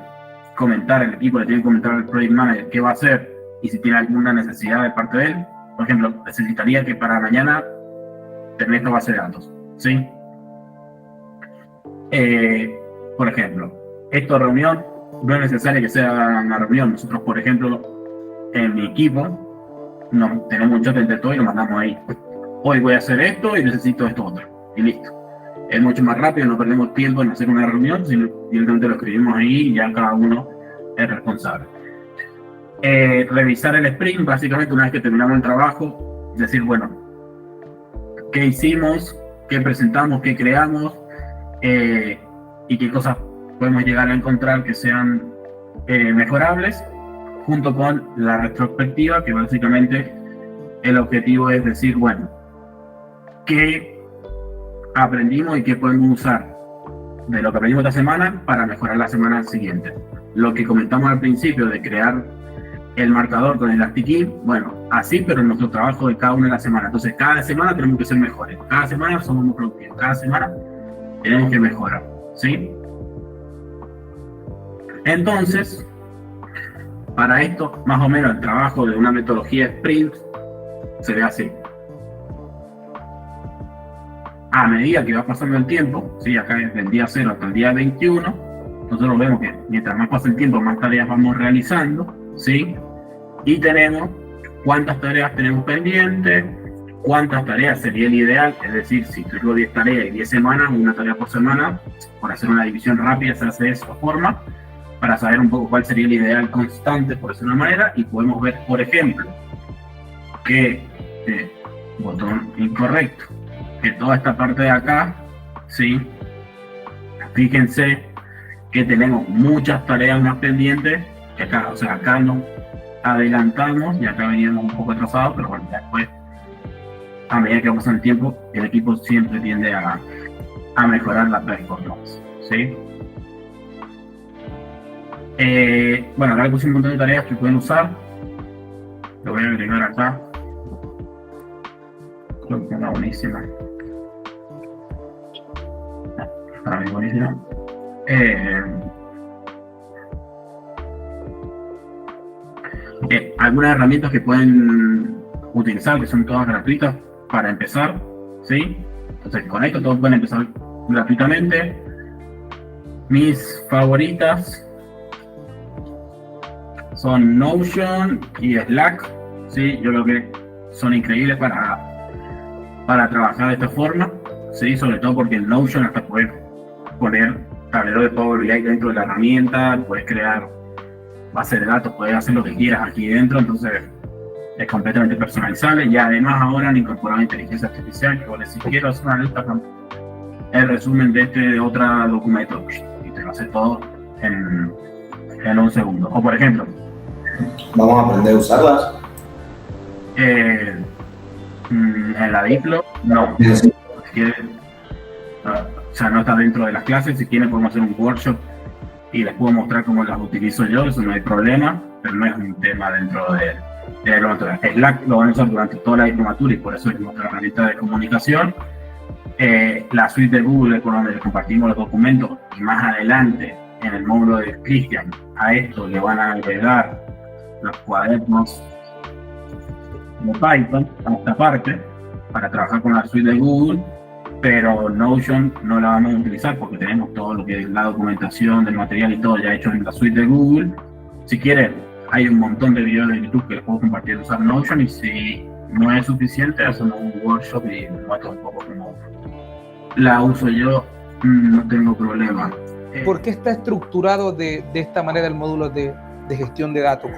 comentar, el equipo le tiene que comentar al Project Manager qué va a hacer y si tiene alguna necesidad de parte de él. Por ejemplo, necesitaría que para mañana tener esta base de datos, ¿sí? Por ejemplo, esta reunión no es necesario que sea una reunión. Nosotros, por ejemplo, en mi equipo, tenemos un chat entre todos y lo mandamos ahí. Hoy voy a hacer esto y necesito esto otro. Y listo. Es mucho más rápido, no perdemos tiempo en hacer una reunión, sino directamente lo escribimos ahí y ya cada uno es responsable. Revisar el sprint, básicamente una vez que terminamos el trabajo, decir, bueno, ¿qué hicimos? ¿Qué presentamos? ¿Qué creamos? Y qué cosas podemos llegar a encontrar que sean mejorables, junto con la retrospectiva, que básicamente el objetivo es decir, bueno, ¿qué aprendimos y qué podemos usar de lo que aprendimos esta semana para mejorar la semana siguiente? Lo que comentamos al principio de crear el marcador con el Elastic, bueno, así, pero en nuestro trabajo de cada una de las semanas. Entonces, cada semana tenemos que ser mejores, cada semana somos muy productivos, cada semana tenemos que mejorar, ¿sí? Entonces, para esto, más o menos el trabajo de una metodología sprint se ve así. A medida que va pasando el tiempo, ¿sí? Acá desde el día 0 hasta el día 21, nosotros vemos que mientras más pasa el tiempo, más tareas vamos realizando, ¿sí? Y tenemos cuántas tareas tenemos pendientes, cuántas tareas sería el ideal, es decir, si tengo 10 tareas y 10 semanas, una tarea por semana, por hacer una división rápida se hace de esa forma, para saber un poco cuál sería el ideal constante, por decirlo de una manera, y podemos ver, por ejemplo, que, botón incorrecto, que toda esta parte de acá, ¿sí? Fíjense que tenemos muchas tareas más pendientes que acá, o sea, acá nos adelantamos y acá veníamos un poco atrasados, pero bueno, después, a medida que pasa el tiempo, el equipo siempre tiende a mejorar la performance, ¿sí? Bueno, acá le puse un montón de tareas que pueden usar. Lo voy a agregar acá. Creo que está buenísima. Para mí buenísima. Algunas herramientas que pueden utilizar, que son todas gratuitas para empezar, ¿sí? Entonces con esto todos pueden empezar gratuitamente. Mis favoritas son Notion y Slack, ¿sí? Yo creo que son increíbles para trabajar de esta forma, ¿sí? Sobre todo porque en Notion hasta puedes poner tablero de Power BI dentro de la herramienta, puedes crear base de datos, puedes hacer lo que quieras aquí dentro, entonces es completamente personalizable. Y además ahora han incorporado inteligencia artificial, que vos decís, quiero hacer una lista con el resumen de este de otro documento, y te lo hace todo en un segundo. O por ejemplo, ¿vamos a aprender a usarlas? En la Diplo, no. Sí. Si quieren, o sea, no está dentro de las clases. Si quieren podemos hacer un workshop y les puedo mostrar cómo las utilizo yo, eso no hay problema, pero no es un tema dentro de la diplomatura. Slack lo van a usar durante toda la diplomatura y por eso es nuestra herramienta de comunicación. La suite de Google con donde les compartimos los documentos, y más adelante en el módulo de Cristian a esto le van a agregar los cuadernos de Python a esta parte para trabajar con la suite de Google, pero Notion no la vamos a utilizar porque tenemos todo lo que es la documentación del material y todo ya hecho en la suite de Google. Si quieren, hay un montón de videos de YouTube que les puedo compartir de usar Notion, y si no es suficiente hacemos un workshop y muestro un poco cómo la uso yo, no tengo problema. ¿por qué está estructurado de esta manera el módulo de gestión de datos?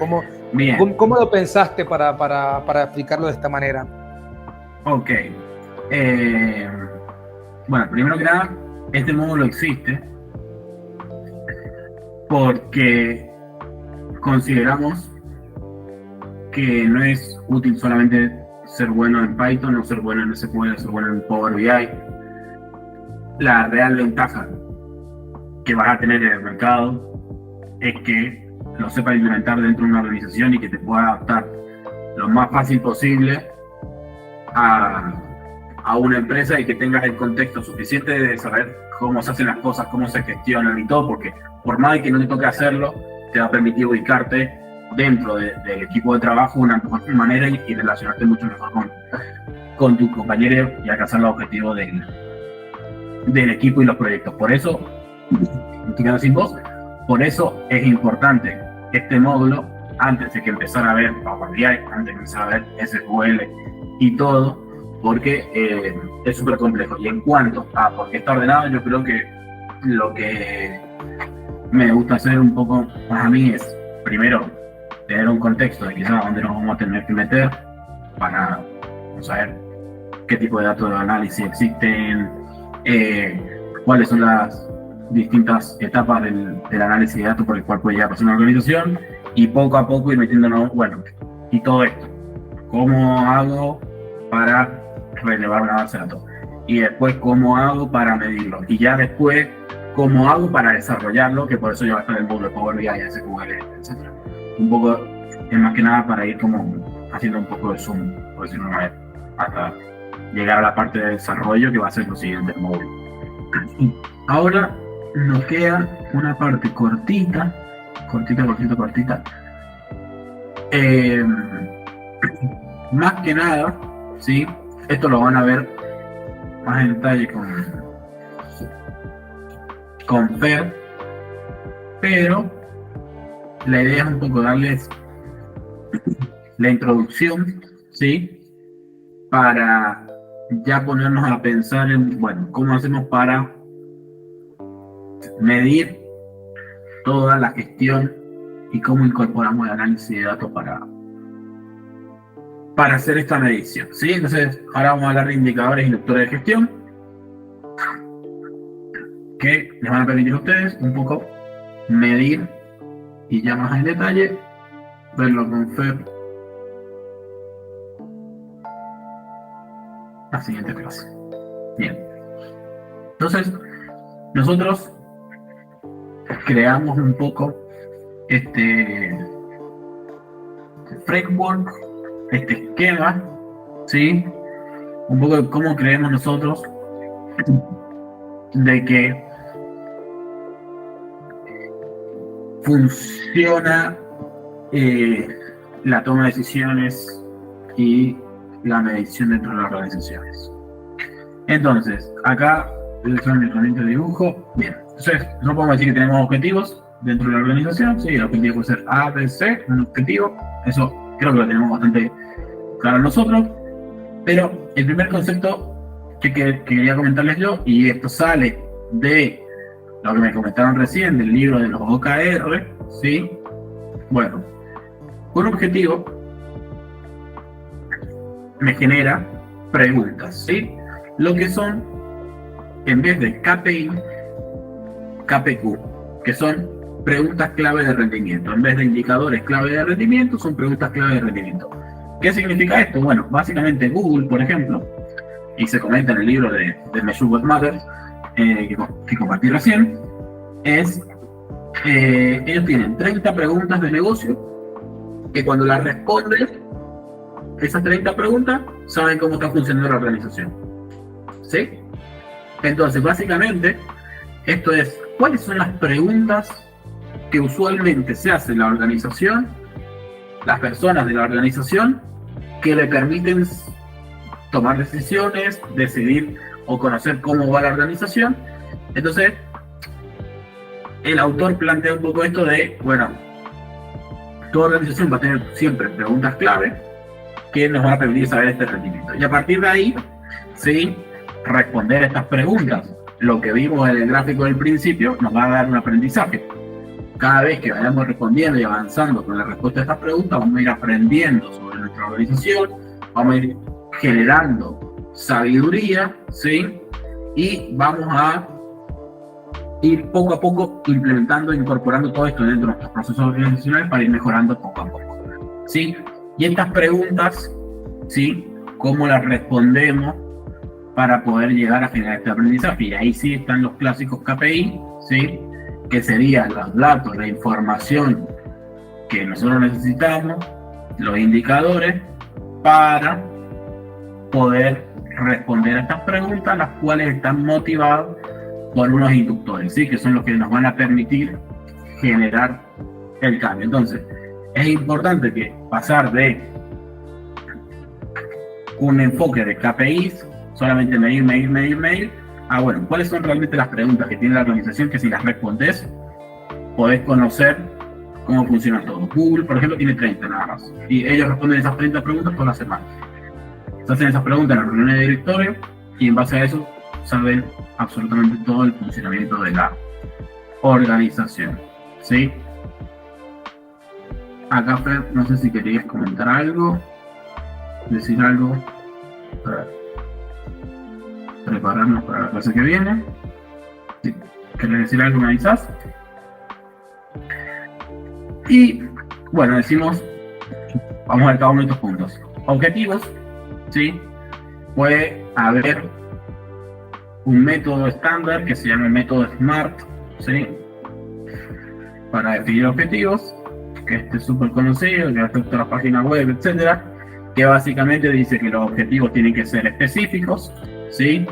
Bien. ¿Cómo lo pensaste para aplicarlo de esta manera? Ok. Bueno, primero que nada, este módulo existe porque consideramos que no es útil solamente ser bueno en Python o ser bueno en SQL, ser bueno en Power BI. La real ventaja que vas a tener en el mercado es que lo sepas implementar dentro de una organización y que te pueda adaptar lo más fácil posible a una empresa y que tengas el contexto suficiente de saber cómo se hacen las cosas, cómo se gestionan y todo, porque por más de que no te toque hacerlo, te va a permitir ubicarte dentro del equipo de trabajo de una mejor manera y relacionarte mucho mejor con tus compañeros y alcanzar los objetivos del equipo y los proyectos. Por eso, me estoy quedando sin voz, por eso es importante este módulo antes de que empezara a ver Power BI, antes de empezar a ver SQL y todo, porque es súper complejo. Y en cuanto a por qué está ordenado, yo creo que lo que me gusta hacer un poco más a mí es, primero, tener un contexto de quizás dónde nos vamos a tener que meter para saber qué tipo de datos de análisis existen, cuáles son las distintas etapas del análisis de datos por el cual puede llegar a pasar una organización, y poco a poco ir metiéndonos, bueno, y todo esto, cómo hago para relevar una base de datos, y después cómo hago para medirlo, y ya después cómo hago para desarrollarlo, que por eso ya va a estar el módulo de Power BI, SQL, etc. Un poco, es más que nada para ir como haciendo un poco de zoom, por decirlo una vez, hasta llegar a la parte de desarrollo que va a ser lo siguiente del módulo. Ahora nos queda una parte cortita, más que nada, ¿sí? Esto lo van a ver más en detalle con Fer, pero la idea es un poco darles la introducción, ¿sí? Para ya ponernos a pensar en, bueno, cómo hacemos para medir toda la gestión y cómo incorporamos el análisis de datos para hacer esta medición, ¿sí? Entonces, ahora vamos a hablar de indicadores y lectores de gestión que les van a permitir a ustedes un poco medir y ya más en detalle verlo con Fer la siguiente clase. Bien, entonces nosotros creamos un poco este framework, este esquema, ¿sí? Un poco de cómo creemos nosotros de que funciona la toma de decisiones y la medición dentro de las organizaciones. Entonces, acá son herramientas de dibujo. Bien, entonces no podemos decir que tenemos objetivos dentro de la organización. Sí, el objetivo puede ser A, B, C, un objetivo. Eso creo que lo tenemos bastante claro nosotros. Pero el primer concepto que quería comentarles yo, y esto sale de lo que me comentaron recién del libro de los OKR, ¿sí? Bueno, un objetivo me genera preguntas, ¿sí? Lo que son, en vez de KPI, KPQ, que son preguntas clave de rendimiento. En vez de indicadores clave de rendimiento, son preguntas clave de rendimiento. ¿Qué significa esto? Bueno, básicamente Google, por ejemplo, y se comenta en el libro de Measure What Matters, que compartí recién, es ellos tienen 30 preguntas de negocio que cuando las responden, esas 30 preguntas, saben cómo está funcionando la organización. ¿Sí? Entonces, básicamente, esto es, ¿cuáles son las preguntas que usualmente se hace en la organización, las personas de la organización, que le permiten tomar decisiones, decidir o conocer cómo va la organización? Entonces, el autor plantea un poco esto de, bueno, toda organización va a tener siempre preguntas clave que nos van a permitir saber este rendimiento. Y a partir de ahí, sí, responder a estas preguntas lo que vimos en el gráfico del principio nos va a dar un aprendizaje. Cada vez que vayamos respondiendo y avanzando con la respuesta a estas preguntas, vamos a ir aprendiendo sobre nuestra organización, vamos a ir generando sabiduría, ¿sí? Y vamos a ir poco a poco implementando, incorporando todo esto dentro de nuestros procesos organizacionales para ir mejorando poco a poco, ¿sí? Y estas preguntas, ¿sí? ¿Cómo las respondemos para poder llegar a generar este aprendizaje? Y ahí sí están los clásicos KPI, ¿sí? Que serían los datos, la información que nosotros necesitamos, los indicadores, para poder responder a estas preguntas, las cuales están motivadas por unos inductores, ¿sí? Que son los que nos van a permitir generar el cambio. Entonces, es importante que pasar de un enfoque de KPIs, solamente medir, bueno, ¿cuáles son realmente las preguntas que tiene la organización que si las respondes, podés conocer cómo funciona todo? Google, por ejemplo, tiene 30 nada más, y ellos responden esas 30 preguntas todas las semanas. Se hacen esas preguntas en la reunión de directorio, y en base a eso saben absolutamente todo el funcionamiento de la organización, ¿sí? Acá, Fer, no sé si querías comentar algo, decir algo, para prepararnos para la clase que viene. ¿Sí? ¿Querés decir algo? ¿Me avisás? Y, bueno, decimos, vamos a ver cada uno de estos puntos. Objetivos, ¿sí? Puede haber un método estándar que se llama el método SMART, ¿sí? Para definir objetivos, que este es súper conocido, que afecta a la página web, etcétera, que básicamente dice que los objetivos tienen que ser específicos, ¿sí?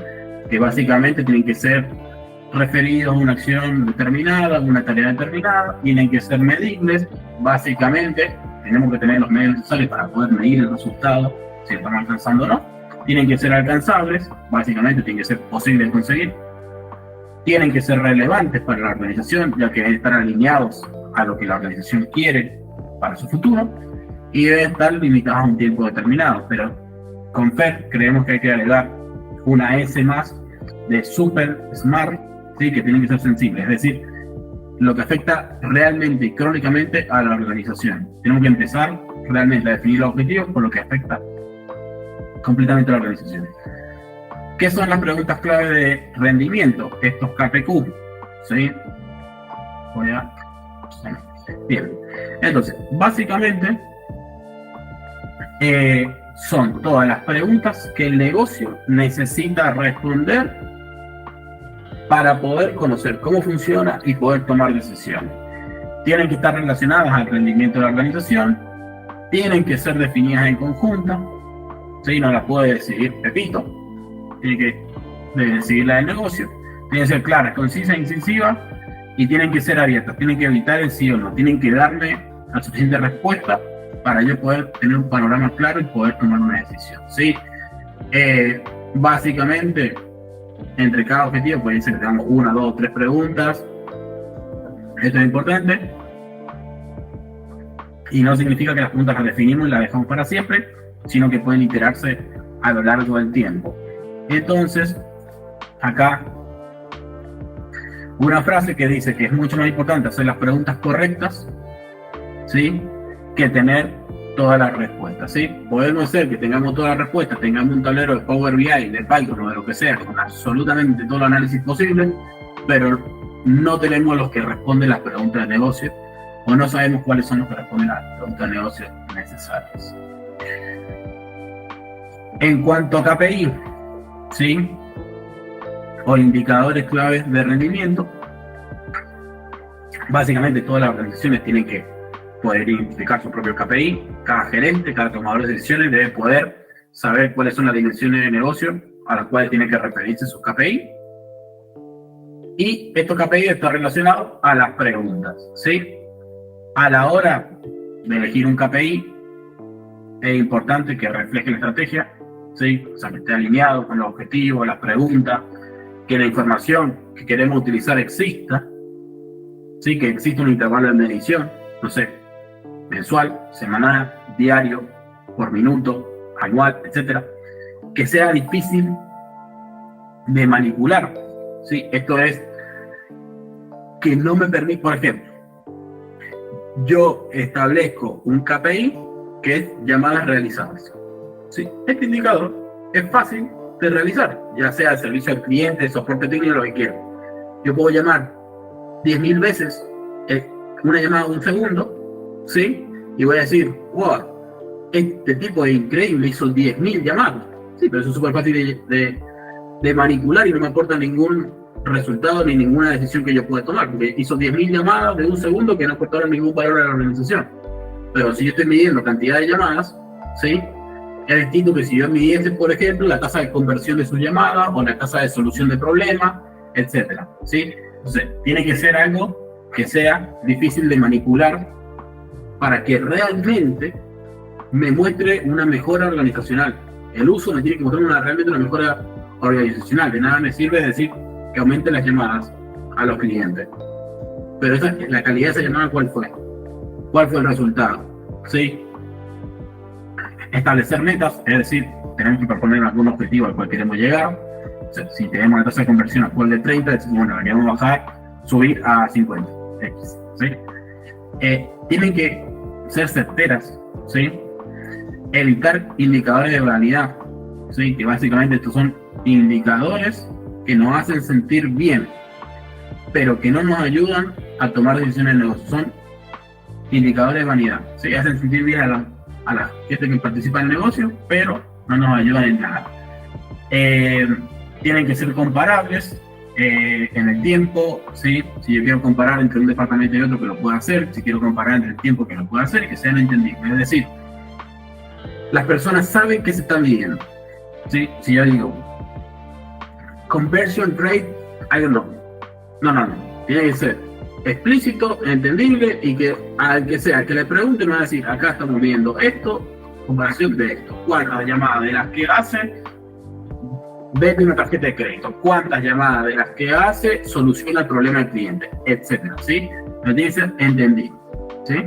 Que básicamente tienen que ser referidos a una acción determinada, una tarea determinada, tienen que ser medibles, básicamente tenemos que tener los medios necesarios para poder medir el resultado, si estamos alcanzando o no. Tienen que ser alcanzables, básicamente tienen que ser posibles de conseguir. Tienen que ser relevantes para la organización, ya que deben estar alineados a lo que la organización quiere para su futuro, y deben estar limitados a un tiempo determinado. Pero con FER creemos que hay que agregar una S más de Super Smart, ¿sí? Que tienen que ser sensibles, es decir, lo que afecta realmente y crónicamente a la organización. Tenemos que empezar realmente a definir los objetivos por lo que afecta completamente a la organización. ¿Qué son las preguntas clave de rendimiento? Estos KPQ, ¿sí? Bien, entonces, básicamente son todas las preguntas que el negocio necesita responder para poder conocer cómo funciona y poder tomar decisiones. Tienen que estar relacionadas al rendimiento de la organización, tienen que ser definidas en conjunto, ¿sí? No las puede decidir Pepito, tiene que decidir la del negocio, tienen que ser claras, concisas, incisivas, y tienen que ser abiertas, tienen que evitar el sí o no, tienen que darme la suficiente respuesta para yo poder tener un panorama claro y poder tomar una decisión, ¿sí? Básicamente, entre cada objetivo puede ser que tengamos 1, 2, 3 preguntas. Esto es importante. Y no significa que las preguntas las definimos y las dejamos para siempre, sino que pueden iterarse a lo largo del tiempo. Entonces, acá, una frase que dice que es mucho más importante hacer las preguntas correctas, ¿sí? Que tener todas las respuestas, ¿sí? Podemos ser que tengamos todas las respuestas, tengamos un tablero de Power BI, de Python o de lo que sea, con absolutamente todo el análisis posible, pero no tenemos los que responden las preguntas de negocio, o no sabemos cuáles son los que responden las preguntas de negocio necesarias. En cuanto a KPI, ¿sí? O indicadores claves de rendimiento, básicamente todas las organizaciones tienen que poder identificar su propio KPI. Cada gerente, cada tomador de decisiones debe poder saber cuáles son las dimensiones de negocio a las cuales tiene que referirse su KPI. Y estos KPI están relacionados a las preguntas, ¿sí? A la hora de elegir un KPI, es importante que refleje la estrategia, ¿sí? O sea, que esté alineado con los objetivos, las preguntas, que la información que queremos utilizar exista, ¿sí? Que exista un intervalo de medición, no sé, mensual, semanal, diario, por minuto, anual, etcétera, que sea difícil de manipular, ¿sí? Esto es que no me permite, por ejemplo, yo establezco un KPI que es llamadas realizadas. ¿Sí? Este indicador es fácil de realizar, ya sea el servicio al cliente, soporte técnico, lo que quiera. Yo puedo llamar 10.000 veces una llamada de un segundo, ¿sí? Y voy a decir, wow, este tipo es increíble, hizo 10.000 llamadas. Sí, pero eso es súper fácil de manipular y no me aporta ningún resultado ni ninguna decisión que yo pueda tomar, porque hizo 10.000 llamadas de un segundo que no aportaron ningún valor a la organización. Pero si yo estoy midiendo cantidad de llamadas, ¿sí? Es distinto que si yo midiese, por ejemplo, la tasa de conversión de sus llamadas o la tasa de solución de problemas, etcétera, ¿sí? Entonces, tiene que ser algo que sea difícil de manipular para que realmente me muestre una mejora organizacional. El uso me tiene que mostrar realmente una mejora organizacional. De nada me sirve decir que aumente las llamadas a los clientes. Pero la calidad de esa llamada, ¿cuál fue? ¿Cuál fue el resultado? ¿Sí? Establecer metas, es decir, tenemos que proponer algún objetivo al cual queremos llegar. O sea, si tenemos una tasa de conversión actual de 30, decimos, bueno, la queremos bajar, subir a 50. ¿Sí? Tienen que ser certeras, ¿sí? Evitar indicadores de vanidad, ¿sí? Que básicamente estos son indicadores que nos hacen sentir bien, pero que no nos ayudan a tomar decisiones de negocio. Son indicadores de vanidad, ¿sí? Hacen sentir bien a la gente que participa en el negocio, pero no nos ayudan en nada. Tienen que ser comparables en el tiempo, ¿sí? Si yo quiero comparar entre un departamento y otro, que lo pueda hacer. Si quiero comparar entre el tiempo, que lo pueda hacer, y que sean entendibles. Es decir, las personas saben que se está midiendo, ¿sí? Si yo digo conversion rate, I don't know. No. Tiene que ser explícito, entendible, y que al que sea que le pregunte me va a decir, acá estamos viendo esto, comparación de esto. ¿Cuántas llamadas de las que hace vende una tarjeta de crédito? ¿Cuántas llamadas de las que hace soluciona el problema del cliente? Etcétera, ¿sí? Pero tiene que ser entendible, ¿sí?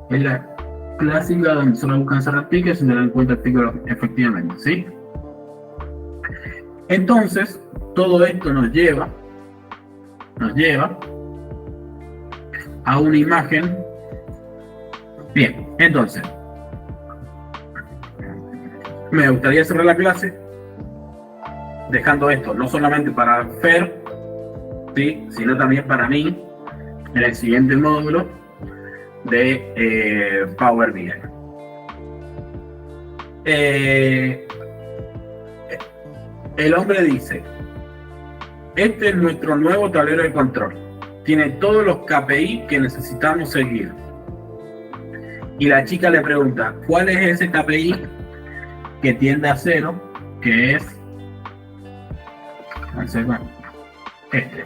Es la clásica donde solo buscan cerrar tickets y se dan cuenta artículos efectivamente, ¿sí? Entonces, todo esto nos lleva a una imagen. Bien, entonces, me gustaría cerrar la clase dejando esto, no solamente para Fer, ¿sí? Sino también para mí, en el siguiente módulo de Power BI. El hombre dice, este es nuestro nuevo tablero de control. Tiene todos los KPI que necesitamos seguir. Y la chica le pregunta, ¿cuál es ese KPI que tiende a 0? Que es este.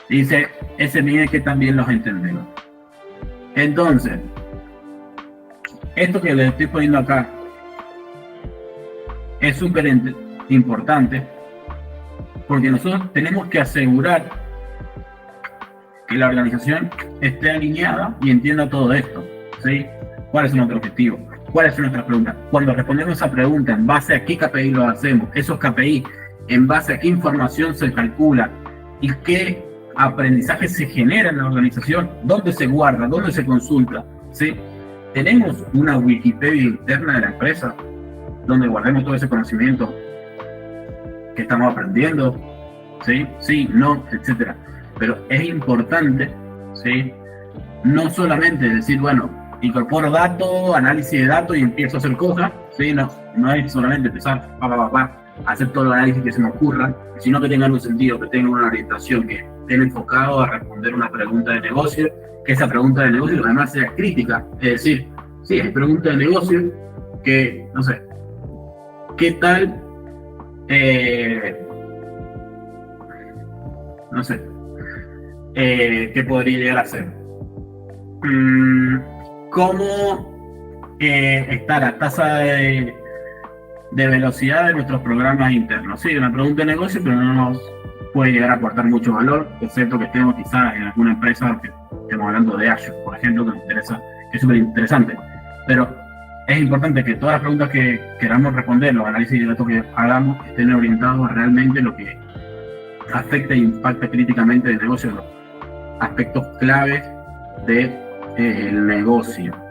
Dice, ese mide que también los entendemos. Entonces, esto que le estoy poniendo acá es súper importante, porque nosotros tenemos que asegurar que la organización esté alineada y entienda todo esto, ¿sí? ¿Cuál es nuestro objetivo? ¿Cuáles son nuestras preguntas? Cuando respondemos esa pregunta, ¿en base a qué KPI lo hacemos? Esos KPI, ¿en base a qué información se calcula? ¿Y qué aprendizaje se genera en la organización? ¿Dónde se guarda? ¿Dónde se consulta? ¿Sí? ¿Tenemos una Wikipedia interna de la empresa donde guardemos todo ese conocimiento que estamos aprendiendo? ¿Sí? Sí, no, etcétera. Pero es importante, ¿sí? No solamente decir, bueno, incorporo datos, análisis de datos y empiezo a hacer cosas, ¿sí? No es solamente empezar a hacer todo el análisis que se me ocurra, sino que tenga un sentido, que tenga una orientación, que esté enfocado a responder una pregunta de negocio, que esa pregunta de negocio además sea crítica. Es decir, sí, hay preguntas de negocio que, no sé, ¿qué tal? No sé, ¿qué podría llegar a ser? ¿Cómo está la tasa de velocidad de nuestros programas internos? Sí, una pregunta de negocio, pero no nos puede llegar a aportar mucho valor, excepto que estemos quizás en alguna empresa que estemos hablando de Azure, por ejemplo, que nos interesa, que es súper interesante. Pero es importante que todas las preguntas que queramos responder, los análisis de datos que hagamos, estén orientados a realmente lo que afecta e impacta críticamente el negocio, los aspectos claves del negocio.